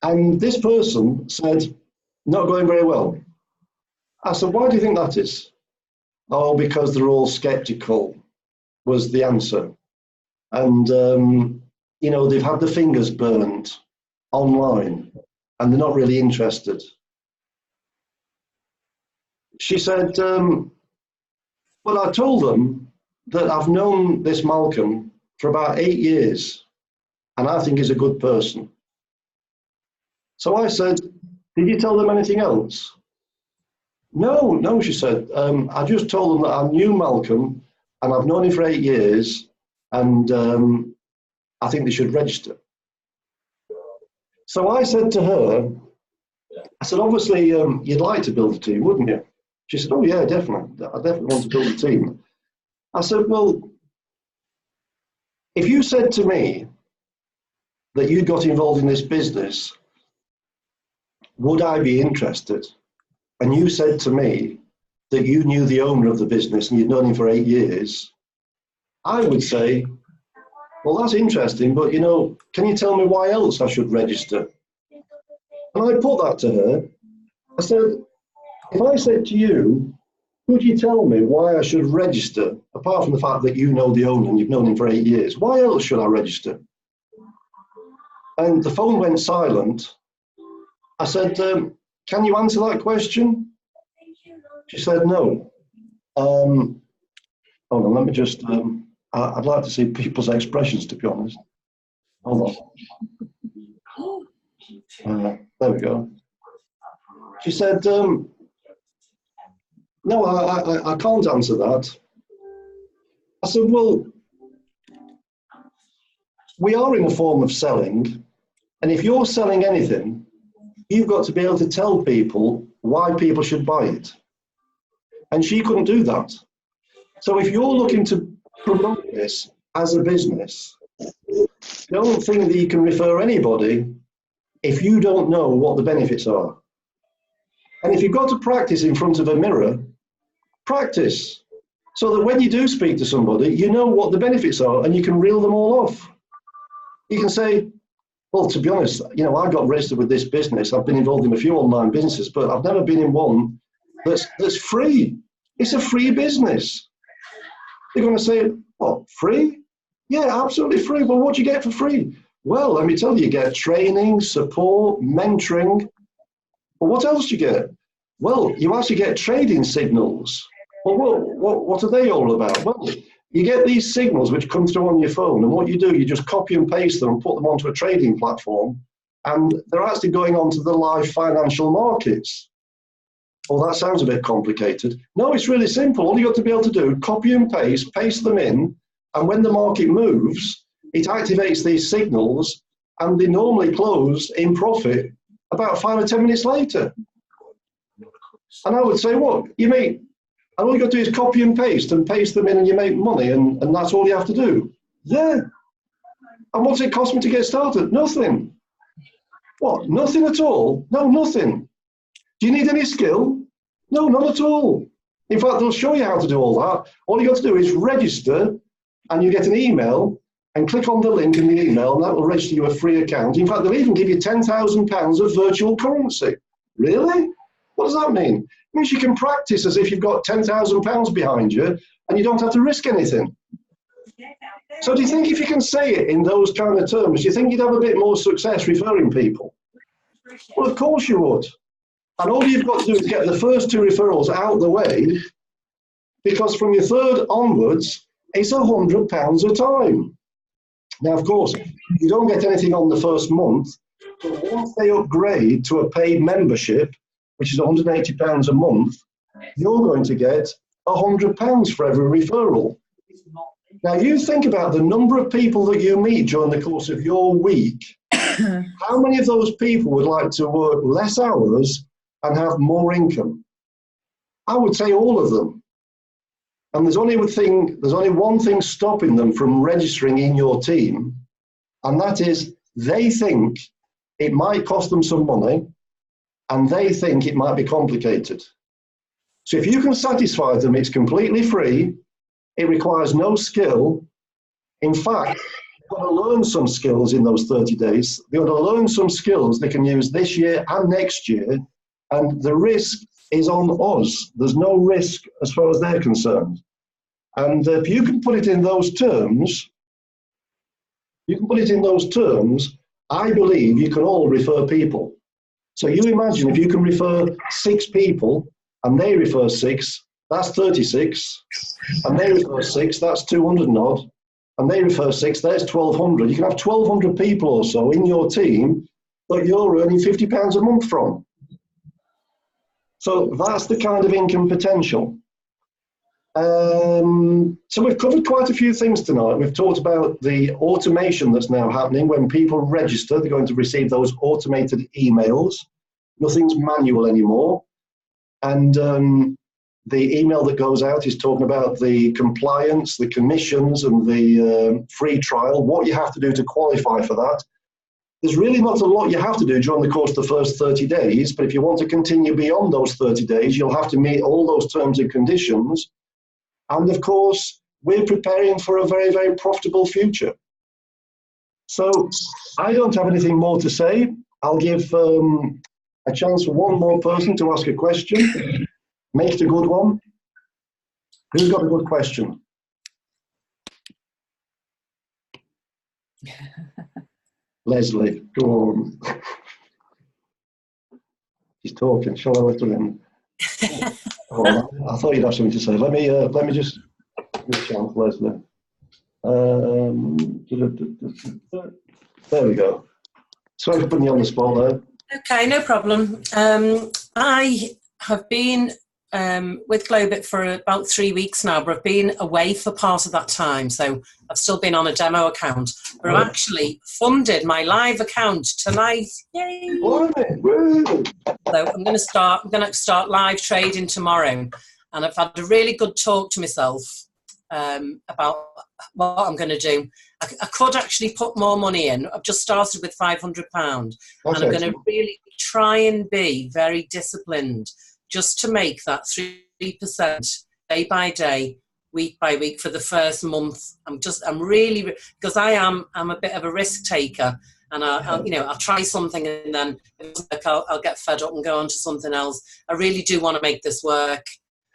And this person said, not going very well. I said, why do you think that is? Oh, because they're all skeptical, was the answer. And, they've had their fingers burnt online and they're not really interested. She said, well, I told them that I've known this Malcolm for about 8 years and I think he's a good person. So I said, did you tell them anything else? No, she said, I just told them that I knew Malcolm and I've known him for 8 years and I think they should register. So I said to her, I said, obviously you'd like to build a team, wouldn't you? She said, oh yeah, definitely. I definitely want to build a team. I said, well, if you said to me that you got involved in this business, would I be interested? And you said to me that you knew the owner of the business and you'd known him for 8 years, I would say, well, that's interesting, but can you tell me why else I should register? And I put that to her. I said, if I said to you, could you tell me why I should register, apart from the fact that you know the owner and you've known him for 8 years, why else should I register? And the phone went silent. I said, can you answer that question? She said, no. Hold on, let me just, I'd like to see people's expressions, to be honest. Hold on. There we go. She said, no, I can't answer that. I said, well, we are in a form of selling, and if you're selling anything, you've got to be able to tell people why people should buy it. And she couldn't do that. So if you're looking to promote this as a business, don't think that you can refer anybody if you don't know what the benefits are. And if you've got to practice in front of a mirror, practice so that when you do speak to somebody, you know what the benefits are and you can reel them all off. You can say, well, to be honest, I got registered with this business. I've been involved in a few online businesses, but I've never been in one that's free. It's a free business. They're going to say, what, free? Yeah, absolutely free. Well, what do you get for free? Well, let me tell you, you get training, support, mentoring. Well, what else do you get? Well, you actually get trading signals. Well, what are they all about? Well, you get these signals which come through on your phone, and what you do, you just copy and paste them and put them onto a trading platform, and they're actually going onto the live financial markets. Well, that sounds a bit complicated. No, it's really simple. All you got to be able to do, copy and paste them in, and when the market moves, it activates these signals, and they normally close in profit about 5 or 10 minutes later. And I would say, what, you mean And all you got to do is copy and paste them in, and you make money, and that's all you have to do. There. And what's it cost me to get started? Nothing. What? Nothing at all? No, nothing. Do you need any skill? No, none at all. In fact, they'll show you how to do all that. All you got to do is register, and you get an email, and click on the link in the email, and that will register you a free account. In fact, they'll even give you £10,000 of virtual currency. Really? What does that mean? It means you can practice as if you've got £10,000 behind you, and you don't have to risk anything. So do you think if you can say it in those kind of terms, do you think you'd have a bit more success referring people? Well, of course you would. And all you've got to do is get the first 2 referrals out the way, because from your third onwards, it's £100 a time. Now, of course, you don't get anything on the first month, but once they upgrade to a paid membership, which is £180 a month, you're going to get £100 for every referral. Now, you think about the number of people that you meet during the course of your week. How many of those people would like to work less hours and have more income? I would say all of them. And there's only one thing stopping them from registering in your team, and that is they think it might cost them some money, and they think it might be complicated. So if you can satisfy them, it's completely free. It requires no skill. In fact, they're going to learn some skills in those 30 days. They're going to learn some skills they can use this year and next year. And the risk is on us. There's no risk as far as they're concerned. And if you can put it in those terms, I believe you can all refer people. So you imagine if you can refer 6 people and they refer 6, that's 36, and they refer 6, that's 200 and odd, and they refer 6, there's 1,200. You can have 1,200 people or so in your team that you're earning £50 a month from. So that's the kind of income potential. So we've covered quite a few things tonight. We've talked about the automation that's now happening. When people register, they're going to receive those automated emails. Nothing's manual anymore. And the email that goes out is talking about the compliance, the commissions, and the free trial, what you have to do to qualify for that. There's really not a lot you have to do during the course of the first 30 days, but if you want to continue beyond those 30 days, you'll have to meet all those terms and conditions. And of course, we're preparing for a very, very profitable future. So I don't have anything more to say. I'll give a chance for one more person to ask a question. Make it a good one. Who's got a good question? Leslie, go on. She's talking. Shall I let her in? Oh, I thought you'd have something to say. Let me just give a chance, Leslie. There we go. Sorry for putting you on the spot there. Okay, no problem. I have been with GLOBIT for about 3 weeks now, but I've been away for part of that time, so I've still been on a demo account. But I've actually funded my live account tonight. Yay! So I'm going to start live trading tomorrow, and I've had a really good talk to myself about what I'm going to do. I could actually put more money in. I've just started with £500, and I'm going to really try and be very disciplined, just to make that 3% day by day, week by week for the first month. I'm really, because I'm a bit of a risk taker, and I'll try something, and then I'll get fed up and go on to something else. I really do want to make this work.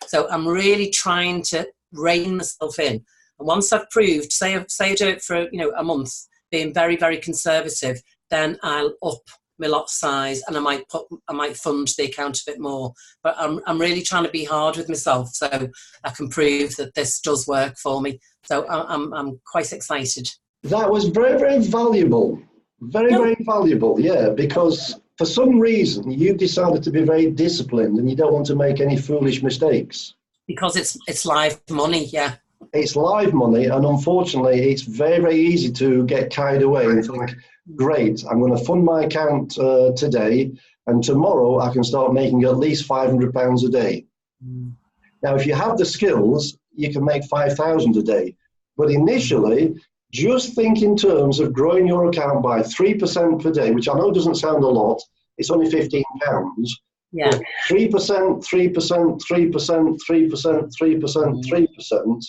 So I'm really trying to rein myself in. And once I've proved, say I do it for a month, being very, very conservative, then I'll up my lot size, and I might fund the account a bit more. But I'm really trying to be hard with myself so I can prove that this does work for me. So I'm quite excited. That was very, very valuable. Very valuable, yeah, because for some reason you've decided to be very disciplined and you don't want to make any foolish mistakes. Because it's live money, yeah. It's live money, and unfortunately it's very, very easy to get carried away and think, great, I'm going to fund my account today, and tomorrow I can start making at least £500 a day. Now, if you have the skills, you can make 5,000 a day. But initially, just think in terms of growing your account by 3% per day, which I know doesn't sound a lot. It's only £15. Yeah. 3%, 3%, 3%, 3%, 3%, 3%.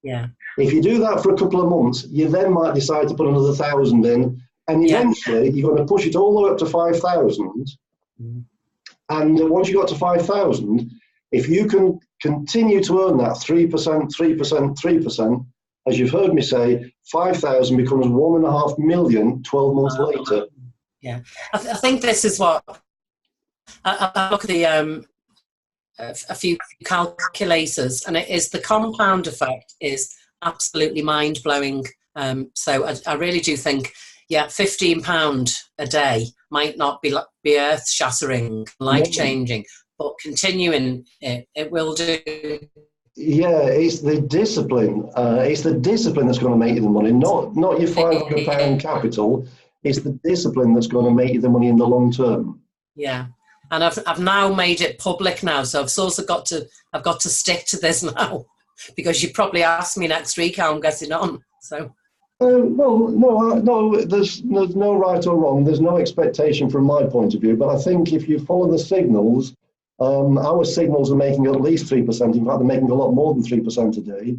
Yeah. If you do that for a couple of months, you then might decide to put another 1,000 in, and eventually you're going to push it all the way up to 5,000. And once you got to 5,000, if you can continue to earn that 3%, 3%, 3%, as you've heard me say, 5,000 becomes 1.5 million 12 months later. Yeah, I think this is what I look at the a few calculators, and it is the compound effect is absolutely mind blowing. So I really do think, yeah, £15 a day might not be earth shattering, life changing, but continuing it will do. Yeah, it's the discipline. It's the discipline that's going to make you the money, not your £500 capital. It's the discipline that's going to make you the money in the long term. Yeah, and I've now made it public now, so I've sort of got to stick to this now, because you probably ask me next week how I'm getting on. So. Well, no, there's no right or wrong. There's no expectation from my point of view. But I think if you follow the signals, our signals are making at least 3%. In fact, they're making a lot more than 3% a day.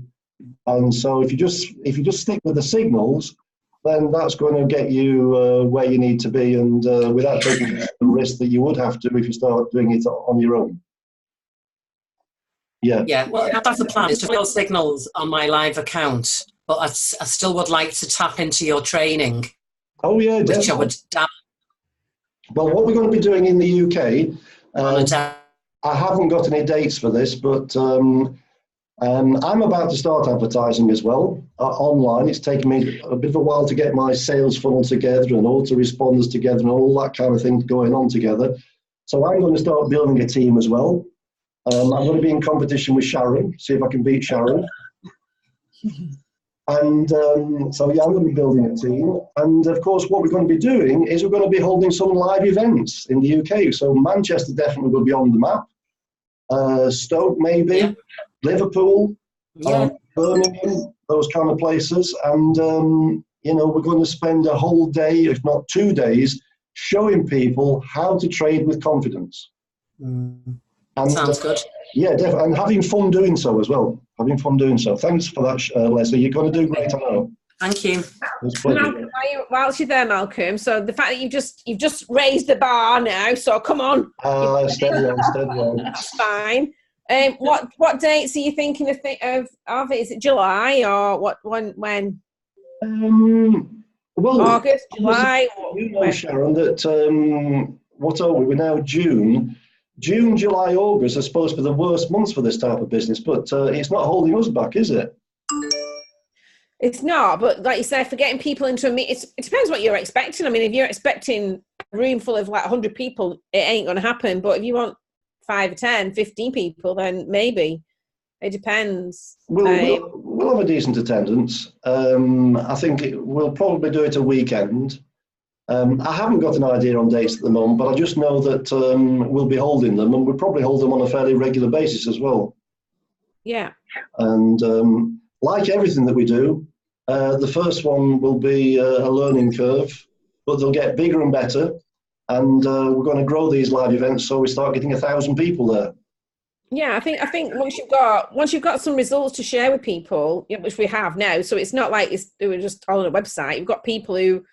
And so if you just stick with the signals, then that's going to get you where you need to be, and without taking the risk that you would have to if you start doing it on your own. Yeah. Yeah. Well, that's the plan. Is to fill signals on my live account. But I still would like to tap into your training. Oh, yeah, definitely. Which I would. Well, what we're going to be doing in the UK, I haven't got any dates for this, but I'm about to start advertising as well online. It's taken me a bit of a while to get my sales funnel together and autoresponders together and all that kind of thing going on together. So I'm going to start building a team as well. I'm going to be in competition with Sharon, see if I can beat Sharon. And so, yeah, I'm going to be building a team. And, of course, what we're going to be doing is we're going to be holding some live events in the UK. So Manchester definitely will be on the map. Stoke, maybe. Liverpool. Birmingham, those kind of places. And, we're going to spend a whole day, if not 2 days, showing people how to trade with confidence. And, sounds good. Yeah, definitely. And having fun doing so as well. Thanks for that, Leslie. You're going to do great, I know. Thank you. Whilst you're there, Malcolm, so the fact that you've just raised the bar now, so come on. Steady on. That's fine. What dates are you thinking of it? Is it July or what? When? Well, August, July. You know, Sharon, that what are we? We're now June. June, July, August are supposed to be the worst months for this type of business, but it's not holding us back, is it? It's not, but like you say, for getting people into a meeting, it depends what you're expecting. I mean, if you're expecting a room full of like 100 people, it ain't going to happen. But if you want 5, 10, 15 people, then maybe. It depends. We'll have a decent attendance. I think we'll probably do it a weekend. I haven't got an idea on dates at the moment, but I just know that we'll be holding them, and we'll probably hold them on a fairly regular basis as well. Yeah. And like everything that we do, the first one will be a learning curve, but they'll get bigger and better. And we're going to grow these live events so we start getting 1,000 people there. Yeah, I think once you've got some results to share with people, which we have now, so it's not like we're just on a website. You've got people who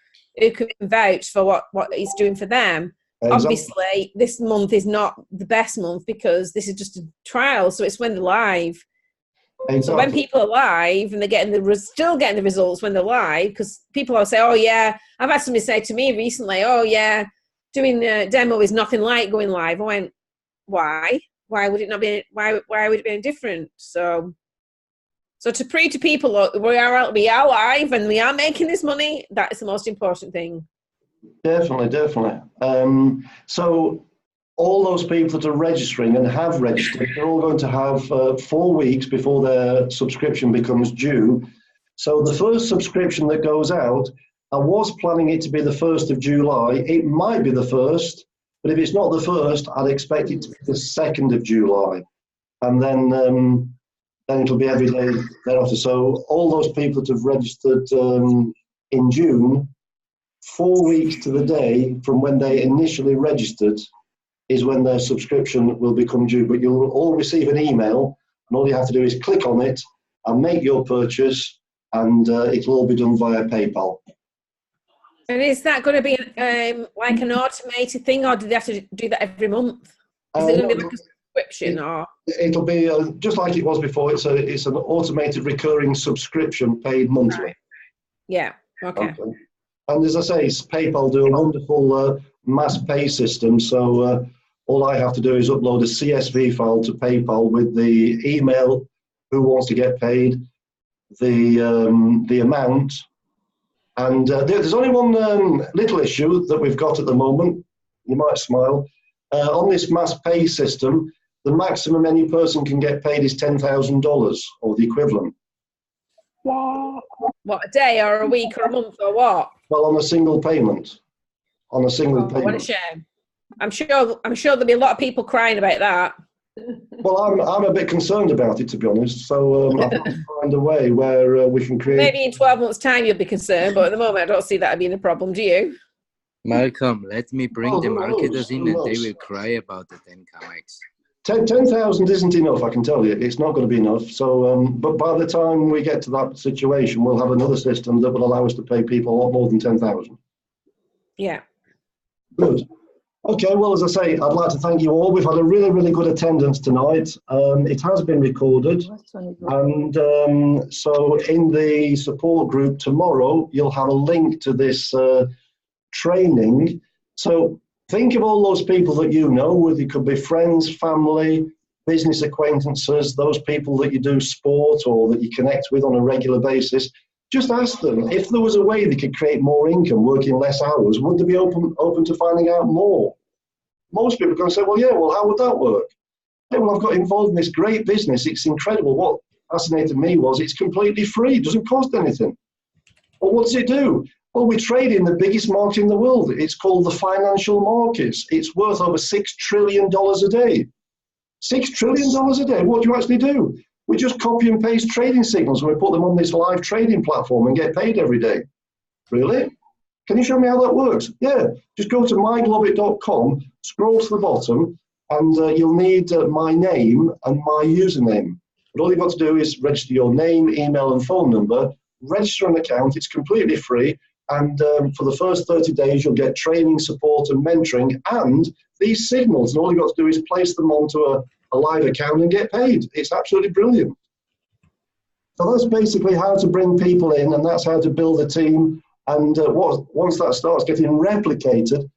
can vouch for what he's doing for them. Exactly. Obviously, this month is not the best month because this is just a trial, so it's when they're live. Exactly. So when people are live and they're still getting the results when they're live, because people will say, "Oh yeah," I've had somebody say to me recently, "Oh yeah, doing a demo is nothing like going live." I went, "Why? Why would it not be? Why would it be any different?" So to prove to people, look, we are live and we are making this money. That is the most important thing. Definitely. So all those people that are registering and have registered, they're all going to have 4 weeks before their subscription becomes due. So the first subscription that goes out, I was planning it to be the 1st of July. It might be the 1st, but if it's not the 1st, I'd expect it to be the 2nd of July. and then it'll be every day thereafter. So all those people that have registered in June, 4 weeks to the day from when they initially registered is when their subscription will become due. But you'll all receive an email, and all you have to do is click on it and make your purchase, and it'll all be done via PayPal. And is that going to be like an automated thing, or do they have to do that every month? Is it going to be like a subscription, or? It'll be just like it was before. It's an automated recurring subscription paid monthly. Right. Yeah. Okay. And as I say, PayPal do a wonderful mass pay system. So all I have to do is upload a CSV file to PayPal with the email, who wants to get paid, the amount. And there's only one little issue that we've got at the moment. You might smile. On this mass pay system, the maximum any person can get paid is $10,000 or the equivalent. What, a day or a week or a month or what? Well, on a single payment. On a single payment. What a shame. I'm sure there'll be a lot of people crying about that. Well, I'm a bit concerned about it, to be honest. So I've got to find a way where we can create. Maybe in 12 months' time you'll be concerned, but at the moment I don't see that being a problem. Do you? Malcolm, let me bring the marketers in, and they will cry about the 10 CAMEX. 10,000 isn't enough, I can tell you. It's not going to be enough. So, but by the time we get to that situation, we'll have another system that will allow us to pay people a lot more than 10,000. Yeah. Good. Okay, well, as I say, I'd like to thank you all. We've had a really, really good attendance tonight. It has been recorded. And so in the support group tomorrow, you'll have a link to this training. So think of all those people that you know, whether it could be friends, family, business acquaintances, those people that you do sport or that you connect with on a regular basis. Just ask them, if there was a way they could create more income working less hours, would they be open to finding out more? Most people are going to say, well, yeah, well, how would that work? Hey, well, I've got involved in this great business. It's incredible. What fascinated me was it's completely free. It doesn't cost anything. Well, what does it do? Well, we trade in the biggest market in the world. It's called the financial markets. It's worth over $6 trillion a day. $6 trillion a day. What do you actually do? We just copy and paste trading signals and we put them on this live trading platform and get paid every day. Really? Can you show me how that works? Yeah, just go to myglobit.com, scroll to the bottom, and you'll need my name and my username. But all you've got to do is register your name, email, and phone number, register an account. It's completely free. And for the first 30 days, you'll get training, support, and mentoring, and these signals. And all you've got to do is place them onto a live account and get paid. It's absolutely brilliant. So that's basically how to bring people in, and that's how to build a team. And once that starts getting replicated,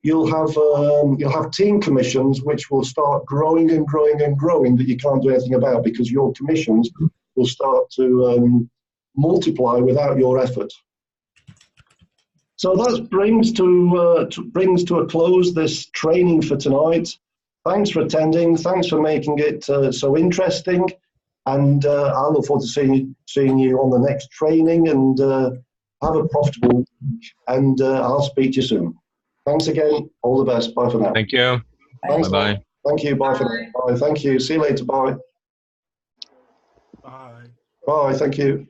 you'll have team commissions, which will start growing and growing and growing, that you can't do anything about, because your commissions will start to multiply without your effort. So that brings to a close this training for tonight. Thanks for attending. Thanks for making it so interesting. And I look forward to seeing you on the next training, and have a profitable week. And I'll speak to you soon. Thanks again. All the best. Bye for now. Thank you. Thanks. Bye-bye. Thank you. Bye for now. Bye. Thank you. See you later. Bye. Bye. Bye. Thank you.